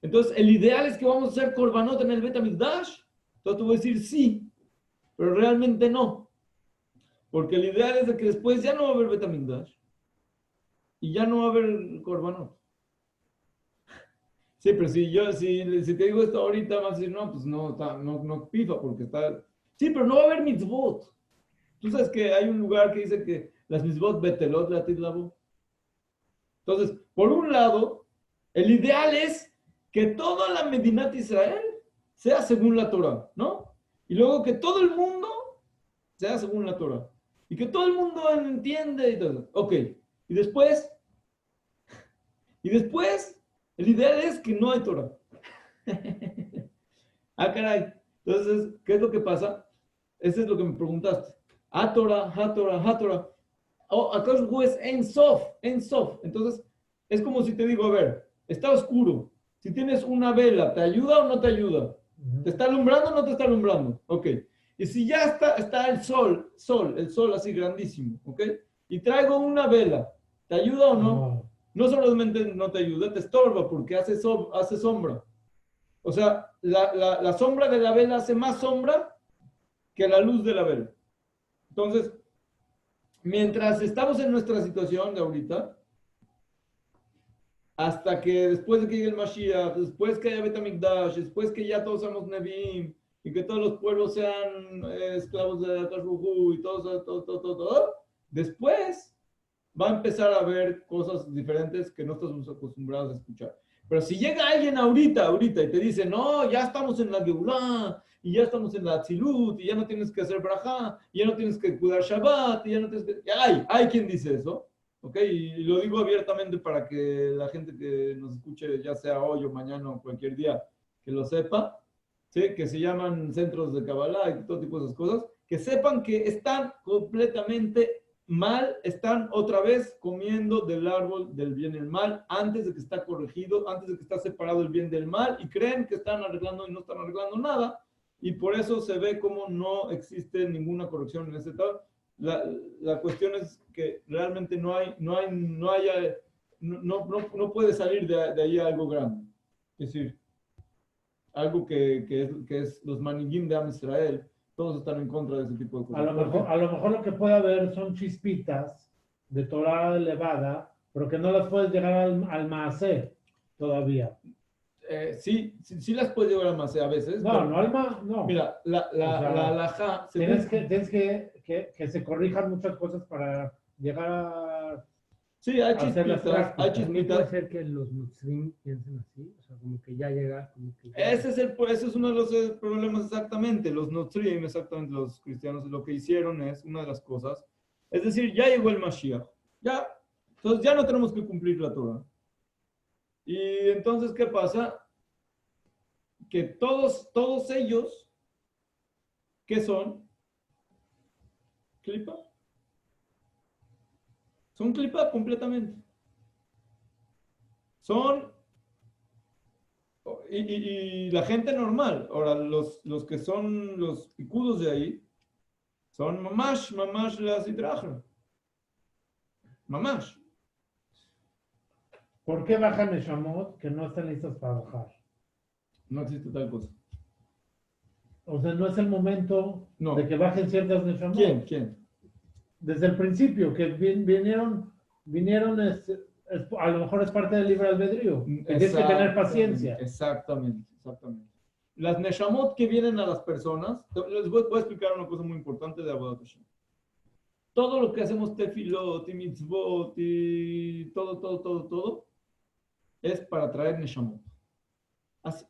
entonces el ideal es que vamos a hacer korbanot en el Bet HaMikdash. Entonces tú vas a decir sí, pero realmente no. Porque el ideal es de que después ya no va a haber Bet HaMikdash y ya no va a haber korbanot. Sí, pero si te digo esto ahorita, vas a decir, no, pues no pifa, porque está... Sí, pero no va a haber mitzvot. Tú sabes que hay un lugar que dice que las mitzvot betelot la tidlabo. Entonces, por un lado, el ideal es que toda la Medinat Israel sea según la Torah, ¿no? Y luego que todo el mundo sea según la Torah. Y que todo el mundo entiende y todo. Ok. Y después, el ideal es que no hay Torah. Caray. Entonces, ¿qué es lo que pasa? Eso es lo que me preguntaste. Torah. Akadosh Baruj Hu es En Sof. Entonces, es como si te digo, a ver, está oscuro. Si tienes una vela, ¿te ayuda o no te ayuda? ¿Te está alumbrando o no te está alumbrando? Ok. Y si ya está el sol así grandísimo, ¿ok? Y traigo una vela, ¿te ayuda o no? No solamente no te ayuda, te estorba porque hace sombra. O sea, la sombra de la vela hace más sombra que la luz de la vela. Entonces, mientras estamos en nuestra situación de ahorita, hasta que después de que llegue el Mashiach, después que haya Bet HaMikdash, después que ya todos seamos Nevi'im, y que todos los pueblos sean esclavos de Akadosh Baruj Hu y todo, después va a empezar a haber cosas diferentes que no estamos acostumbrados a escuchar. Pero si llega alguien ahorita y te dice, no, ya estamos en la Geulá, y ya estamos en la Atzilut, y ya no tienes que hacer brajá, y ya no tienes que cuidar Shabbat, y ya no tienes que... Hay quien dice eso, ¿ok? Y lo digo abiertamente para que la gente que nos escuche, ya sea hoy o mañana o cualquier día, que lo sepa, ¿sí? Que se llaman centros de Kabbalah y todo tipo de esas cosas, que sepan que están completamente mal, están otra vez comiendo del árbol del bien y el mal, antes de que está corregido, antes de que está separado el bien del mal, y creen que están arreglando y no están arreglando nada, y por eso se ve como no existe ninguna corrección en ese estado. La cuestión es que realmente no puede salir de ahí algo grande. Es decir, algo que es los manigim de Am Israel, todos están en contra de ese tipo de cosas. A lo mejor lo que puede haber son chispitas de Torah elevada, pero que no las puedes llegar al Maaseh todavía. Sí las puedes llevar a Maaseh a veces. No, no al no. Mira, la halajá... Tienes que se corrijan muchas cosas para llegar a... Sí, hay hacer las chispitas, hay prácticas. También chispitas. puede ser que los Nutrim piensen así, o sea, como que ya llega, como que ya- Ese es uno de los problemas exactamente. Los Notrim, exactamente los cristianos, lo que hicieron es una de las cosas. Es decir, ya llegó el Mashiach. Ya. Entonces ya no tenemos que cumplir la Torah. Y entonces, ¿qué pasa? Que todos ellos, ¿qué son? Clipa. Son clipa completamente. Son... Y la gente normal, ahora los que son los picudos de ahí, son mamash la sidraja. Mamash. ¿Por qué bajan Neshamot que no están listos para bajar? No existe tal cosa. O sea, no es el momento No. de que bajen ciertas Neshamot. ¿Quién? Desde el principio, que vinieron a lo mejor es parte del libre albedrío. Que tienes que tener paciencia. Exactamente. Las neshamot que vienen a las personas, les voy a explicar una cosa muy importante de Avodat Hashem. Todo lo que hacemos, tefilot y mitzvot y todo, es para traer neshamot.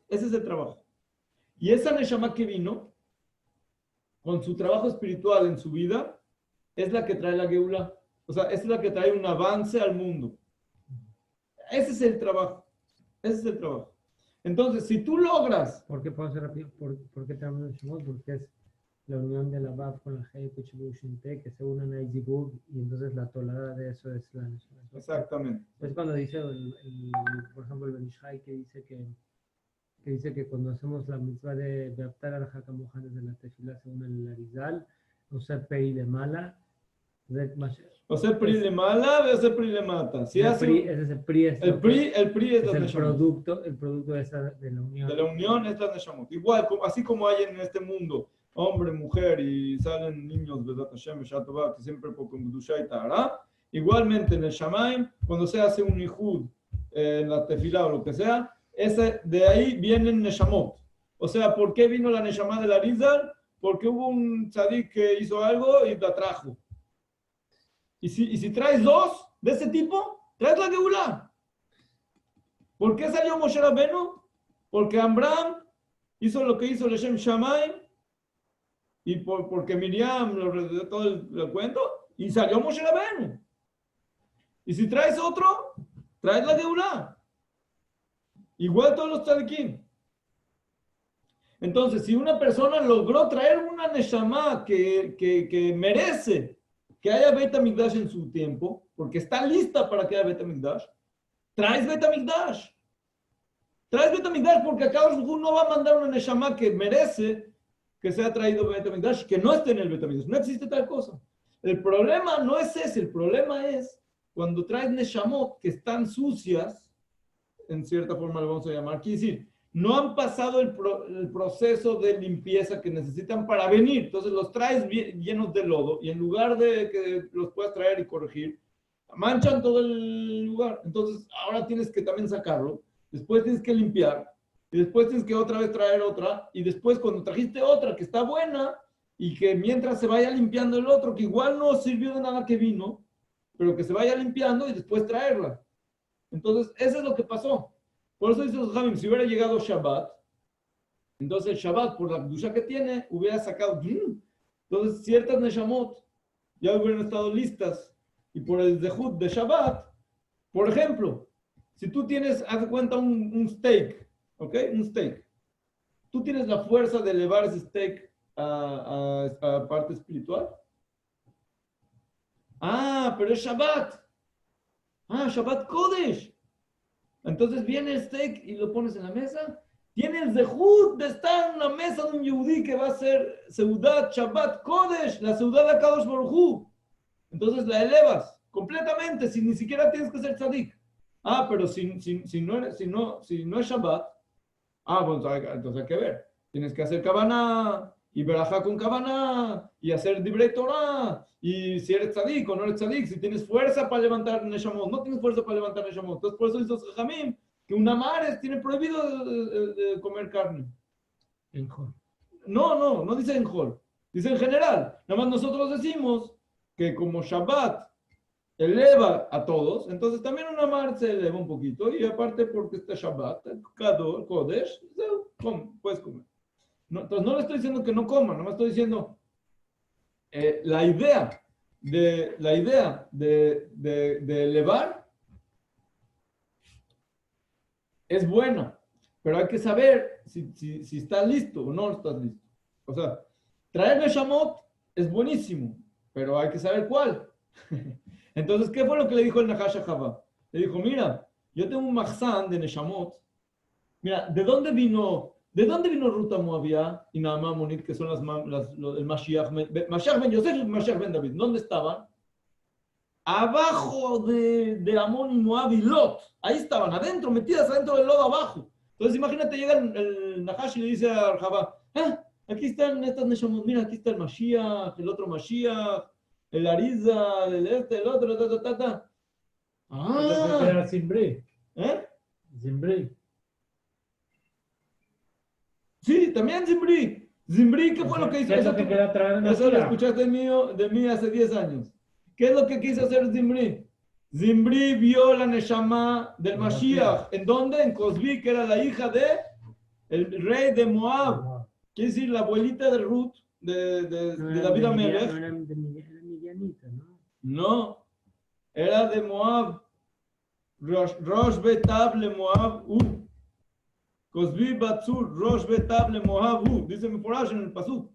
Ese es el trabajo. Y esa neshama que vino, con su trabajo espiritual en su vida, es la que trae la geula. O sea, es la que trae un avance al mundo. Ese es el trabajo. Entonces, si tú logras... ¿Por qué puedo hacer rápido? ¿Por qué te hablo de Shemot? Porque es la unión de la Vav con la Hei, Kuchibu, Shinte, que se unen a Izibug, y entonces la tolada de eso es la Neshama. Exactamente. Es cuando dice, por ejemplo, el Benishai, que dice que cuando hacemos la mitzvah de Aptar al Hakamohan desde la Tefila, según el Arizal, o sea, Pei de Mala, O sea, PRI de mala, o sea, PRI de mata. Si el PRI es el PRI es la el neshamot. producto de la unión. De la unión es la neshamot. Igual, así como hay en este mundo hombre, mujer y salen niños, Besat Hashem, Beshat Tová, que siempre por Kedusha y Tahara, igualmente en el Shamaim, cuando se hace un Ihud en la tefilá o lo que sea, de ahí vienen neshamot. O sea, ¿por qué vino la neshama de la Rizal? Porque hubo un tzadik que hizo algo y la trajo. Y si traes dos de ese tipo, traes la Geulá. ¿Por qué salió Moshe Rabbeinu? Porque Amram hizo lo que hizo Leshem Shamayim y porque Miriam lo redactó todo el cuento y salió Moshe Rabbeinu. Y si traes otro, traes la Geulá. Igual todos los tzadikim. Entonces, si una persona logró traer una neshama que merece que haya Beit HaMikdash en su tiempo, porque está lista para que haya Beit HaMikdash, traes Beit HaMikdash. Traes Beit HaMikdash porque Akadosh Baruj Hu no va a mandar una neshama que merece que sea traído Beit HaMikdash, que no esté en el Beit HaMikdash. No existe tal cosa. El problema no es ese, el problema es cuando traes neshamot que están sucias, en cierta forma lo vamos a llamar, quiere decir, no han pasado el proceso de limpieza que necesitan para venir. Entonces los traes llenos de lodo y en lugar de que los puedas traer y corregir, manchan todo el lugar. Entonces ahora tienes que también sacarlo, después tienes que limpiar y después tienes que otra vez traer otra y después cuando trajiste otra que está buena y que mientras se vaya limpiando el otro, que igual no sirvió de nada que vino, pero que se vaya limpiando y después traerla. Entonces eso es lo que pasó. Por eso dice los Jamim, si hubiera llegado Shabbat, entonces el Shabbat, por la kedusha que tiene, hubiera sacado. Entonces ciertas neshamot ya hubieran estado listas. Y por el zehut de Shabbat, por ejemplo, si tú tienes, haz de cuenta un steak, ¿ok? Un steak. Tú tienes la fuerza de elevar ese steak a parte espiritual. Ah, pero es Shabbat. Ah, Shabbat Kodesh. Entonces viene el steak y lo pones en la mesa. Tiene el zehut de estar en una mesa de un yehudí que va a ser Seudat Shabbat Kodesh, la Seudat de Kadosh Baruj Hu. Entonces la elevas completamente, sin ni siquiera tienes que ser tzadik. Ah, pero si no es Shabbat, bueno, entonces hay que ver. Tienes que hacer Kavanah, y verajá con Kavanah, y hacer Divrei Torah, y si eres tzadik o no eres tzadik, si tienes fuerza para levantar Neshamot, no tienes fuerza para levantar Neshamot. Entonces por eso dice los Jajamim que un amares tiene prohibido comer carne. En Jol. No dice en Jol, dice en general. Nada más nosotros decimos que como Shabbat eleva a todos, entonces también un amar se eleva un poquito, y aparte porque está Shabbat, Kodesh, puedes comer. No, entonces no le estoy diciendo que no coman, nada más estoy diciendo la idea de elevar es buena, pero hay que saber si estás listo o no estás listo. O sea, traer Neshamot es buenísimo, pero hay que saber cuál. Entonces, ¿qué fue lo que le dijo el Nahash a Javá? Le dijo, mira, yo tengo un mahzán de Neshamot. Mira, ¿de dónde vino Ruta Moabía y Naamá Monit, que son el Mashiach ben Yosef y el Mashiach ben David? ¿Dónde estaban? Abajo de Amón y Moab y Lot. Ahí estaban, metidas adentro del lodo abajo. Entonces, imagínate, llega el Nahash y le dice a Javá, aquí están estas Neshamot, mira, aquí está el Mashiach, el otro Mashiach, el Ariza, el otro, Era Zimbri. Zimbri. Sí, también Zimbri. Zimbri, ¿qué fue lo que hizo? ¿Qué es lo que quería traer en Eso lo escuchaste de mí hace 10 años. ¿Qué es lo que quiso hacer Zimbri? Zimbri vio la Neshama del Mashiach. ¿En dónde? En Cosbi, que era la hija de el rey de Moab. Quiere decir, la abuelita de Ruth, de David Amelech. No era Midianita, ¿no? No, era de Moab. Rosh Betab le Moab Cosbi Batsur, Rosh Betab le Moab dice Meforash en el Pasuk.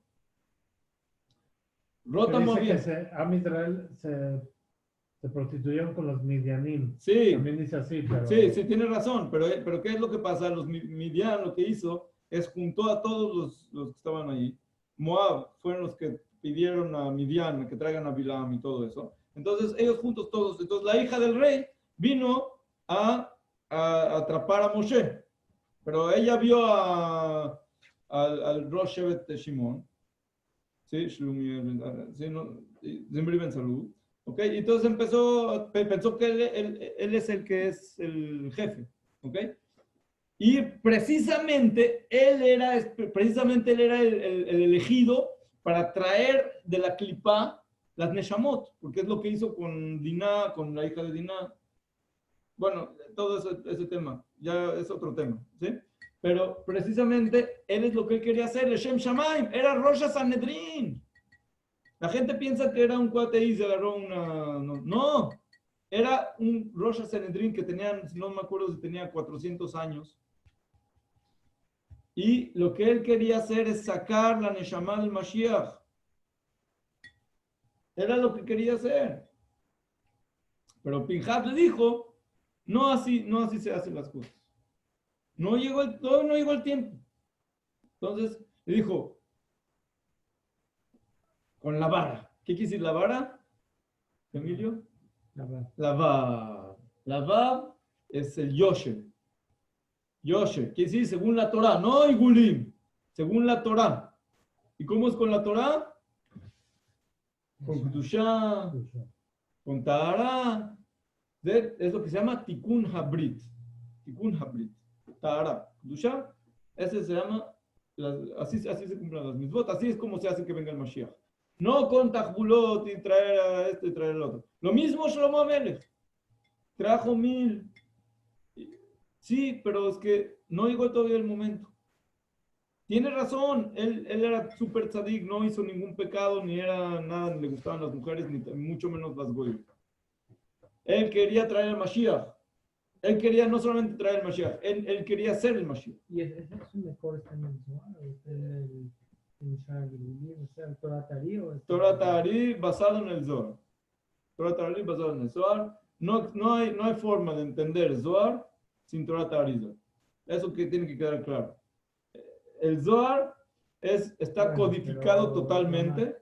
Rota Moabía. Am Israel se prostituyeron con los Midianim. Sí. También dice así, pero... Sí, tiene razón, pero ¿qué es lo que pasa? Los Midian lo que hizo es juntó a todos los que estaban ahí. Moab fueron los que pidieron a Midian que traigan a Bilam y todo eso. Entonces ellos juntos todos. Entonces la hija del rey vino a atrapar a Moshe, pero ella vio al Rosh Shevet de Shimon, ¿sí? Zimri Ben Salud. ¿Okay? Y entonces pensó que él es el que es el jefe. ¿Okay? Y precisamente él era el elegido para traer de la clipa las Neshamot, porque es lo que hizo con Diná, con la hija de Diná. Bueno, todo ese tema, ya es otro tema, ¿sí? Pero precisamente él es lo que él quería hacer, el Shem Shamaim, era Rosh Sanedrin. La gente piensa que era un cuate y se agarró una... No, era un Rosh Sanedrin que tenían, si no me acuerdo si tenía 400 años. Y lo que él quería hacer es sacar la Neshama del Mashiach. Era lo que quería hacer. Pero Pinhat le dijo, no así se hacen las cosas. No llegó el tiempo. Entonces le dijo, con la vara. ¿Qué quiere decir la vara, Emilio? La vara. La vara es el Yoshe. Yoshe, quiere decir según la Torah, no Igulim, según la Torah. ¿Y cómo es con la Torah? Con Kedushá, con Tahara. Es lo que se llama Tikkun Habrit. Tikkun Habrit. Tahara, Kedushá, ese se llama, así se cumplen las mitzvot, así es como se hace que venga el Mashiach. No con Tajbulot y traer a esto y traer al otro. Lo mismo Shlomo Amelech. Trajo 1000. Sí, pero es que no llegó todavía el momento. Tiene razón, él era súper tzadik, no hizo ningún pecado, ni era nada, ni le gustaban las mujeres, ni mucho menos las goy. Él quería traer el Mashiach. Él quería no solamente traer el Mashiach, él quería ser el Mashiach. ¿Y es mejor esta mensual? en Shar Gilgulim, o sea, el Torah Tari o el Torah Tahari basado en el Zohar. Torah Tahari basado en el Zohar. No hay forma de entender Zohar sin Torah Tahari. Eso que tiene que quedar claro. El Zohar está Bueno, codificado pero totalmente.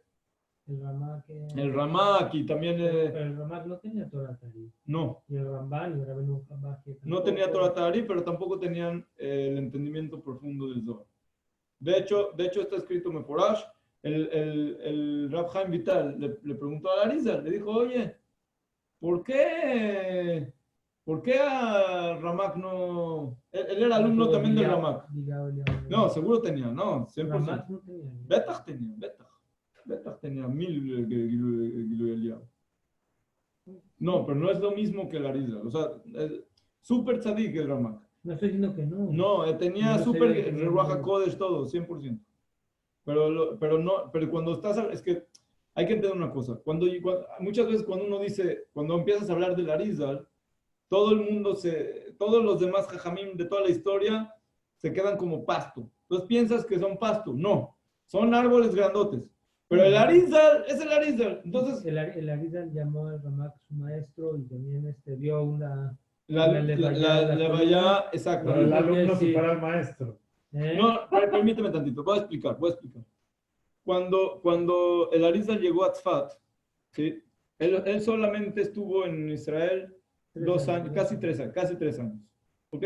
el Ramak, El Ramak y también pero el Ramak no tenía Torah Tari. no. Y el Ramban y el Rabbeinu Habaje No tenía Torah Tahari, pero tampoco tenían el entendimiento profundo del Zohar. De hecho está escrito Meforash. El Rab Chaim Vital le preguntó a Arizal, le dijo, oye, ¿por qué a Ramak no? Él era alumno también del Ramak. No, seguro tenía, no, 100%. Ramak no tenía. Betach tenía 1000 Gilui Eliyahu. No, pero no es lo mismo que el Arizal. O sea, súper tzadik el Ramak. No estoy diciendo que no. No, tenía No sé súper de qué Ruach no. HaKodesh todo, 100%. Pero cuando es que hay que entender una cosa. Muchas veces cuando empiezas a hablar del Arizal, todo el mundo todos los demás jajamim de toda la historia se quedan como pasto. Entonces piensas que son pasto. No, son árboles grandotes. Pero el Arizal es el Arizal. Entonces, El Arizal llamó al Ramak su maestro y también dio una la Levaya, exacto. Pero el alumno Sí. supera al maestro. No, permíteme tantito, voy a explicar. Cuando el Arizal llegó a Tzfat, ¿sí? Él solamente estuvo en Israel 2 años, casi 3 años. ¿Ok?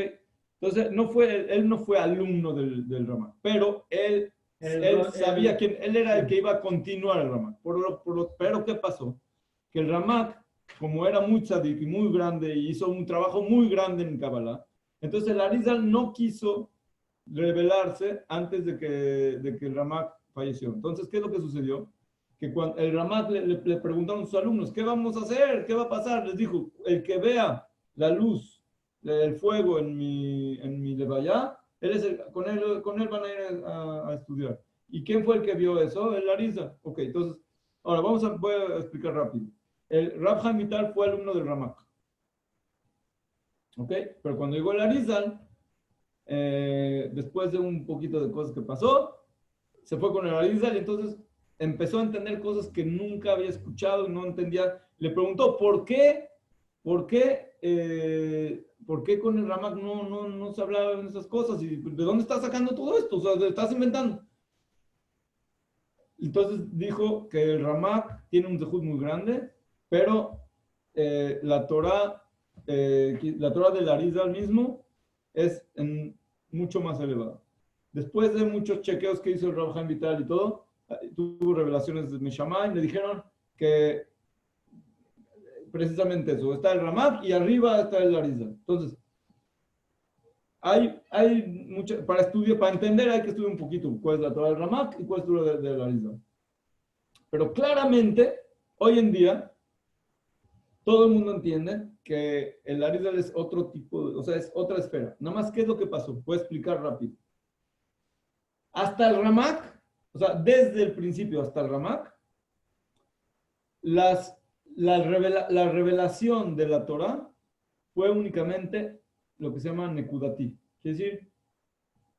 Entonces, él no fue alumno del Ramak, pero él sabía quién, él era el que iba a continuar el Ramak. Pero ¿qué pasó? Que el Ramak, como era muy tzadik y muy grande, y hizo un trabajo muy grande en Kabbalah, entonces el Arizal no quiso revelarse antes de que el Ramak falleció. Entonces, ¿qué es lo que sucedió? Que cuando el Ramak le preguntaron a sus alumnos, ¿qué vamos a hacer? ¿Qué va a pasar? Les dijo, el que vea la luz, el fuego en mi levaya, con él van a ir a estudiar. ¿Y quién fue el que vio eso? El Arizal. Ok, entonces, ahora voy a explicar rápido. El Rab Chaim Vital fue alumno del Ramak. Ok, pero cuando llegó el Arizal, después de un poquito de cosas que pasó, se fue con el Arizal y entonces empezó a entender cosas que nunca había escuchado y no entendía. Le preguntó, ¿por qué con el Ramak no se hablaban de esas cosas? ¿Y de dónde estás sacando todo esto? O sea, ¿te estás inventando? Entonces dijo que el Ramak tiene un zehut muy grande, pero la Torah del Arizal mismo es mucho más elevada. Después de muchos chequeos que hizo el Rab Chaim Vital y todo, tuvo revelaciones de Mishamay, le dijeron que precisamente eso, está el Ramak y arriba está el Arizal. Entonces, hay mucho, para entender hay que estudiar un poquito cuál es la Torah del Ramak y cuál es la Torah del Arizal. Pero claramente, hoy en día, todo el mundo entiende que el Arizal es otro tipo, o sea, es otra esfera. Nada más, ¿qué es lo que pasó? Voy a explicar rápido. Hasta el Ramak, o sea, desde el principio hasta el Ramak, la revelación de la Torah fue únicamente lo que se llama Nekudati. Es decir,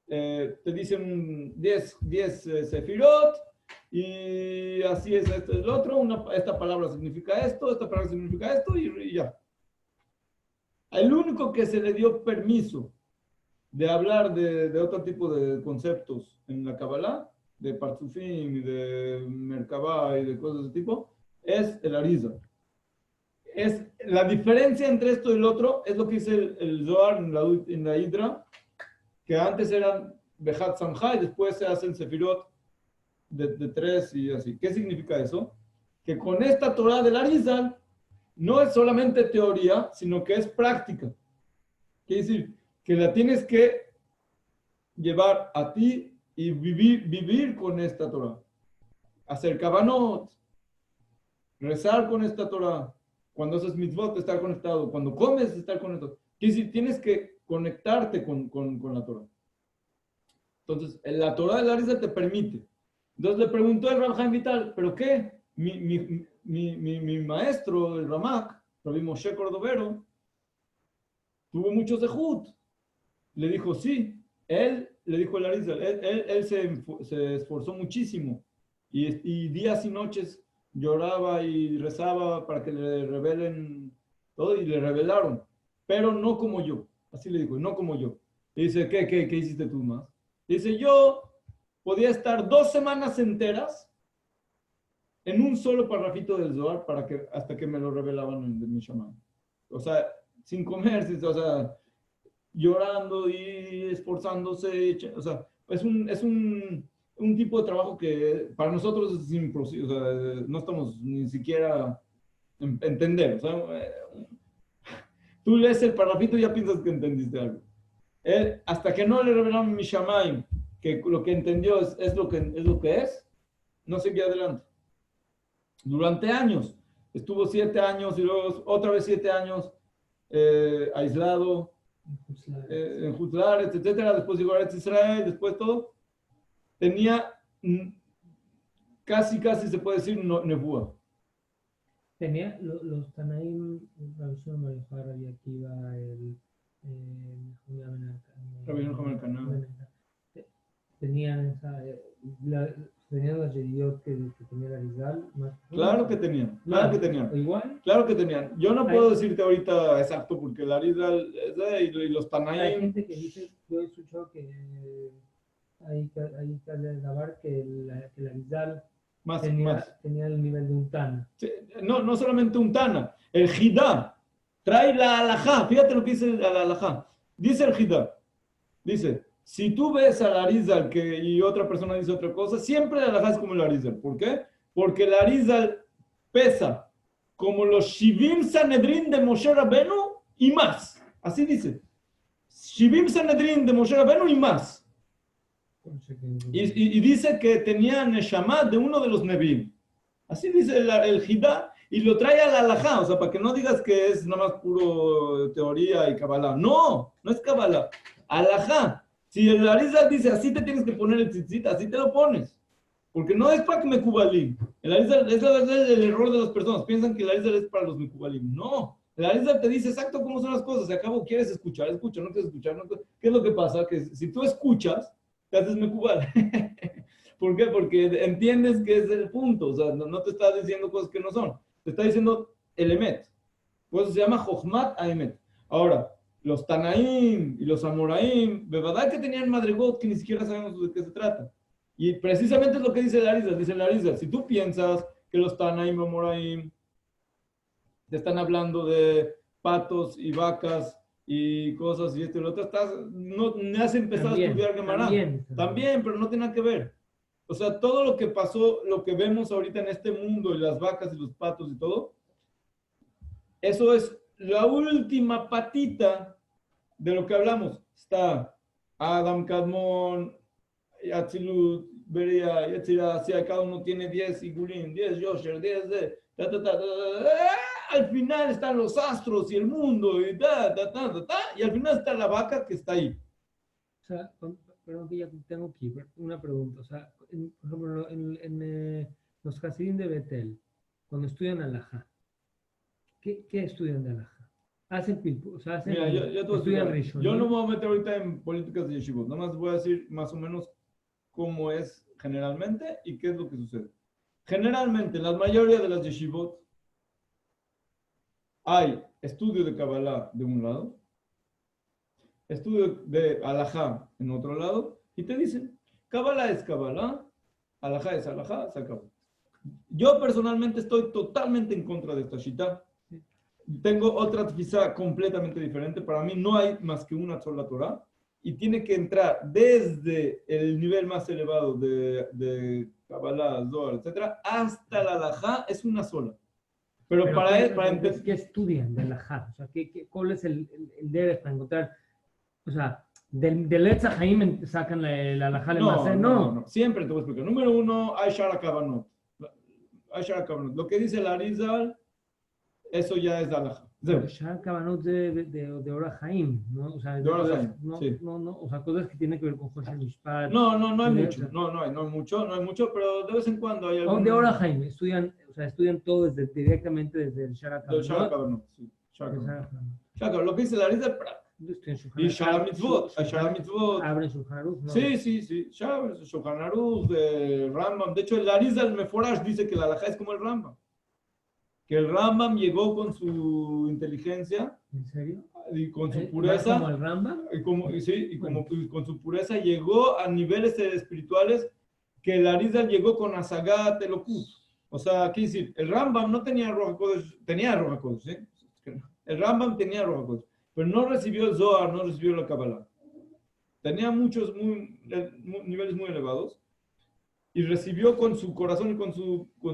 te dicen 10 sefirot y así es esto y el otro, esta palabra significa esto, esta palabra significa esto y ya. El único que se le dio permiso de hablar de otro tipo de conceptos en la Kabbalah, de Partzufim y de Merkabah y de cosas de ese tipo, es el Arizal. La diferencia entre esto y el otro es lo que dice el Zohar en la Hidra, que antes eran Behat Samha y después se hacen Sefirot de 3 y así. ¿Qué significa eso? Que con esta Torah del Arizal no es solamente teoría, sino que es práctica. Quiere decir que la tienes que llevar a ti y vivir con esta Torah. Hacer kavanot, rezar con esta Torah. Cuando haces mitzvot, estar conectado. Cuando comes, estar conectado. Quiere decir, tienes que conectarte con la Torah. Entonces, la Torah del Arizal te permite. Entonces le preguntó el Rab Chaim Vital, ¿pero qué? Mi maestro, el Ramak, Rabbi Moshe Cordovero, tuvo mucho zehut. Le dijo, sí, Él le dijo el Arizal, él se esforzó muchísimo y días y noches lloraba y rezaba para que le revelen todo y le revelaron, pero no como yo. Así le dijo, no como yo. Y dice, ¿qué hiciste tú más? Dice, yo podía estar 2 semanas enteras en un solo parrafito del Zohar hasta que me lo revelaban en mi shaman. O sea, sin comer, o sea, llorando y esforzándose. O sea, es un tipo de trabajo que para nosotros es imposible. O sea, no estamos ni siquiera entender. O sea, tú lees el parrafito y ya piensas que entendiste algo. Él, hasta que no le revelaron mi shaman, que lo que entendió es lo que es, no seguía adelante. Durante años. Estuvo 7 años y luego otra vez 7 años aislado en Jutlaret, etcétera. Después llegó a Eretz Israel, después todo. Tenía casi se puede decir nebúa. Tenía los Tanaim, Rabbi Marifara y Akiva, el Rabbi Yochanan Canán. tenían esa, tenían las Yediot que tenía la Rizal. Claro que tenían, claro que tenían. Igual. Claro que tenían. Yo no puedo decirte ahorita exacto porque la Rizal y los Hay Tanaim. gente que dice, yo he escuchado que hay que alabar que la Rizal Más. tenía el nivel de un Tana. Sí, no solamente un Tana, el Jidá trae la alajá. Fíjate lo que dice la alajá. Dice el Jidá, dice, si tú ves al Arizal y otra persona dice otra cosa, siempre la alajá es como el Arizal. ¿Por qué? Porque el Arizal pesa como los Shivim Sanedrin de Moshe Rabenu y más. Así dice. Shivim Sanedrin de Moshe Rabenu y más. Y dice que tenía Neshama de uno de los Nebim. Así dice el Jidá, y lo trae a la halajá, o sea, para que no digas que es nada más puro teoría y Kabbalah. No es Kabbalah. Halajá. Si el Arizal dice así te tienes que poner el tzitzit, así te lo pones. Porque no es para que mekubalim. El Arizal es el error de las personas. Piensan que el Arizal es para los mekubalim. No. El Arizal te dice exacto cómo son las cosas. Se acabó, quieres escuchar, escucha, no quieres escuchar. No. ¿Qué es lo que pasa? Que si tú escuchas, te haces mekubal. ¿Por qué? Porque entiendes que es el punto. O sea, no te está diciendo cosas que no son. Te está diciendo el emet. Por eso se llama Jochmat Aemet. Ahora, los Tanaim y los Amoraim, de verdad que tenían madregot que ni siquiera sabemos de qué se trata. Y precisamente es lo que dice el Arizal. Dice el Arizal, si tú piensas que los Tanaim y Amoraim te están hablando de patos y vacas y cosas y esto y lo otro, no has empezado a estudiar Gemara. También, pero no tiene nada que ver. O sea, todo lo que pasó, lo que vemos ahorita en este mundo, y las vacas y los patos y todo, eso es la última patita de lo que hablamos. Está Adam, Kadmon, Atzilut, Beria, Yetzirah, si cada uno tiene 10 Igulim, 10 Yosher, 10 de... Al final están los astros y el mundo, y y al final está la vaca que está ahí. O sea, perdón que ya tengo aquí una pregunta. O sea, por ejemplo, en los Hasidim de Betel, cuando estudian Alajá, ¿qué estudian de Alajá? Hacen pilpul, o sea, hacen, mira, estudian Rishon. Yo no me voy a meter ahorita en políticas de yeshivot, nada más voy a decir más o menos cómo es generalmente y qué es lo que sucede. Generalmente, en la mayoría de las yeshivot, hay estudio de Kabbalah de un lado, estudio de Alajá en otro lado, y te dicen, Kabbalah es Kabbalah, Alajá es Alajá, se acabó. Yo personalmente estoy totalmente en contra de esta shita. Tengo otra tefisá completamente diferente. Para mí no hay más que una sola Torah, y tiene que entrar desde el nivel más elevado de Kabbalah, Zohar, etc., hasta la Alajá, es una sola. Pero para entender... ¿Qué estudian de Alajá? O sea, ¿cuál es el deber para encontrar? O sea, del Etz Haim sacan la Alajá. No. Siempre te voy a explicar. Número 1, hay Shara Kavanot. Lo que dice el Arizal, eso ya es Alajá. Shara Kavanot de Ora Haim, ¿no? O sea, de Ora Haim, sí. No, o sea, cosas que tienen que ver con José Mishpat. No hay mucho. No hay mucho, pero de vez en cuando hay algo. De Ora Haim, estudian todo directamente desde el Shara Kavanot. Del Shara Kavanot, sí. Shara Kavanot. Lo que dice el Arizal, Estoy en Shulchan Y Aruch. Shara Mitzvot. Shara Mitzvot. Abre Shulchan Aruch, ¿no? Sí. Shulchan Aruch, Rambam. De hecho, el Arizal Meforash dice que la halajá es como el Rambam. Que el Rambam llegó con su inteligencia ¿En serio? y con su ¿Más pureza. como el Rambam? Y con su pureza llegó a niveles espirituales que el Arizal llegó con Asagat Elokut. O sea, ¿qué decir? El Rambam no tenía Ruach HaKodesh, tenía Ruach HaKodesh, ¿sí? El Rambam tenía Ruach HaKodesh, pero no recibió el Zohar, no recibió la Kabbalah. Tenía muchos niveles muy elevados y recibió con su corazón y con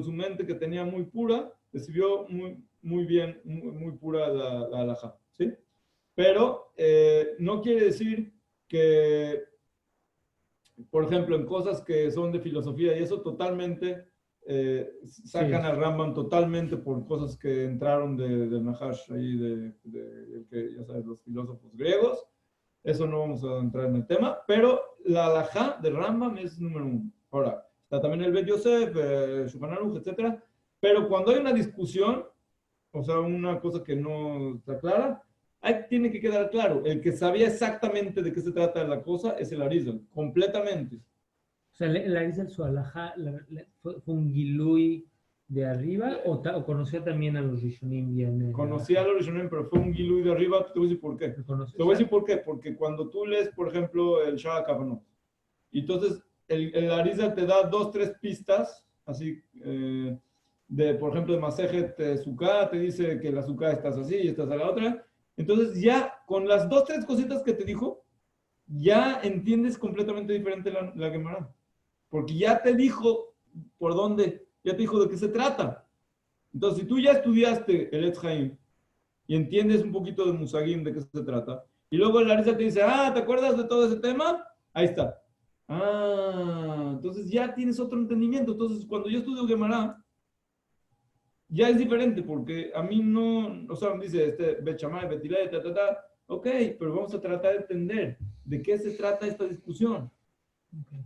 su mente que tenía muy pura, recibió muy bien, muy pura la halajá, ¿sí? Pero no quiere decir que, por ejemplo, en cosas que son de filosofía y eso totalmente sacan al Rambam totalmente por cosas que entraron del Nahash, ahí que ya sabes, los filósofos griegos. Eso no vamos a entrar en el tema, pero la halajá del Rambam es número 1. Ahora, está también el Bet Yosef, Shulchan Aruch, etc. Pero cuando hay una discusión, o sea, una cosa que no está clara, ahí tiene que quedar claro. El que sabía exactamente de qué se trata la cosa es el Arizal, completamente. O sea, el Arizal, su alajá, ¿fue un gilui de arriba o conoció también a los Rishonim bien? Conocía a los Rishonim, pero fue un gilui de arriba. Te voy a decir por qué. Te voy a decir por qué. Porque cuando tú lees, por ejemplo, el Shara Kavanot, y entonces el Arizal te da 2, 3 pistas, así, por ejemplo, de Masejet Sukkah, te dice que la Sukkah estás así y estás a la otra. Entonces ya con las 2, 3 cositas que te dijo, ya entiendes completamente diferente la Gemara. Porque ya te dijo por dónde, ya te dijo de qué se trata. Entonces, si tú ya estudiaste el Etz Haim y entiendes un poquito de Musagim, de qué se trata, y luego el Arizal te dice, ¿te acuerdas de todo ese tema? Ahí está. Entonces ya tienes otro entendimiento. Entonces, cuando yo estudio Gemara, ya es diferente, porque a mí no, o sea, me dice, Bet Shammai, Bet Hillel, ok, pero vamos a tratar de entender de qué se trata esta discusión. Okay.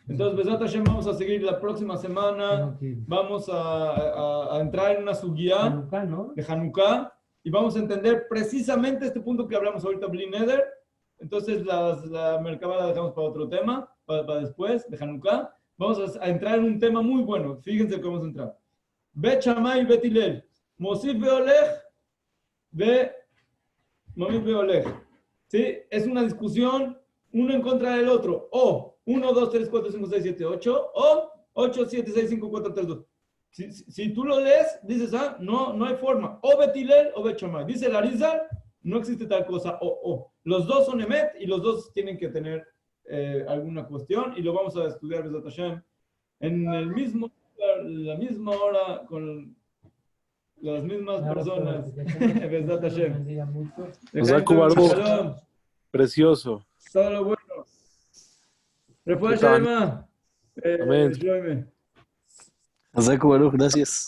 Entonces, Besat Hashem, vamos a seguir la próxima semana. Vamos a entrar en una sugía Hanukkah, ¿no? de Hanukkah y vamos a entender precisamente este punto que hablamos ahorita, Bli Neder. Entonces, la Merkabah la dejamos para otro tema, para después de Hanukkah. Vamos a entrar en un tema muy bueno. Fíjense cómo vamos a entrar. Bet Shammai, Bet Hillel, Mosif Beolech, Momit Beolech. ¿Sí? Es una discusión uno en contra del otro. O 1, 2, 3, 4, 5, 6, 7, 8. O 8, 7, 6, 5, 4, 3, 2. Si tú lo lees, dices, no hay forma. O Bet Hillel o Bet Shammai. Dice el Arizal, no existe tal cosa. O. Los dos son Emet y los dos tienen que tener alguna cuestión. Y lo vamos a estudiar, Besat Hashem, en la misma hora, con las mismas personas. Besat Hashem. Zaku Baruch. Precioso. Todo lo bueno. Refuah Shalema. Amén. Zaku Baruch, gracias.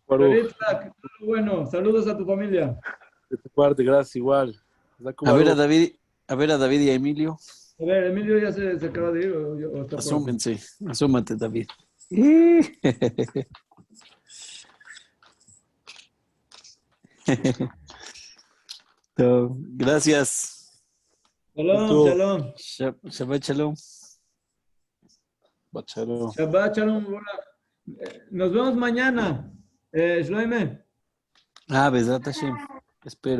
Baruch. Todo lo bueno. Saludos a tu familia. De tu parte, gracias igual. Zaku A ver Baruch. a David y a Emilio. A ver, Emilio ya se acaba de ir. ¿O está por aquí? Asúmate, David. Gracias. Shalom. Shabbat shalom. Bacharo. Shabbat shalom. Nos vemos mañana. Shloime. Besat Hashem. Espero.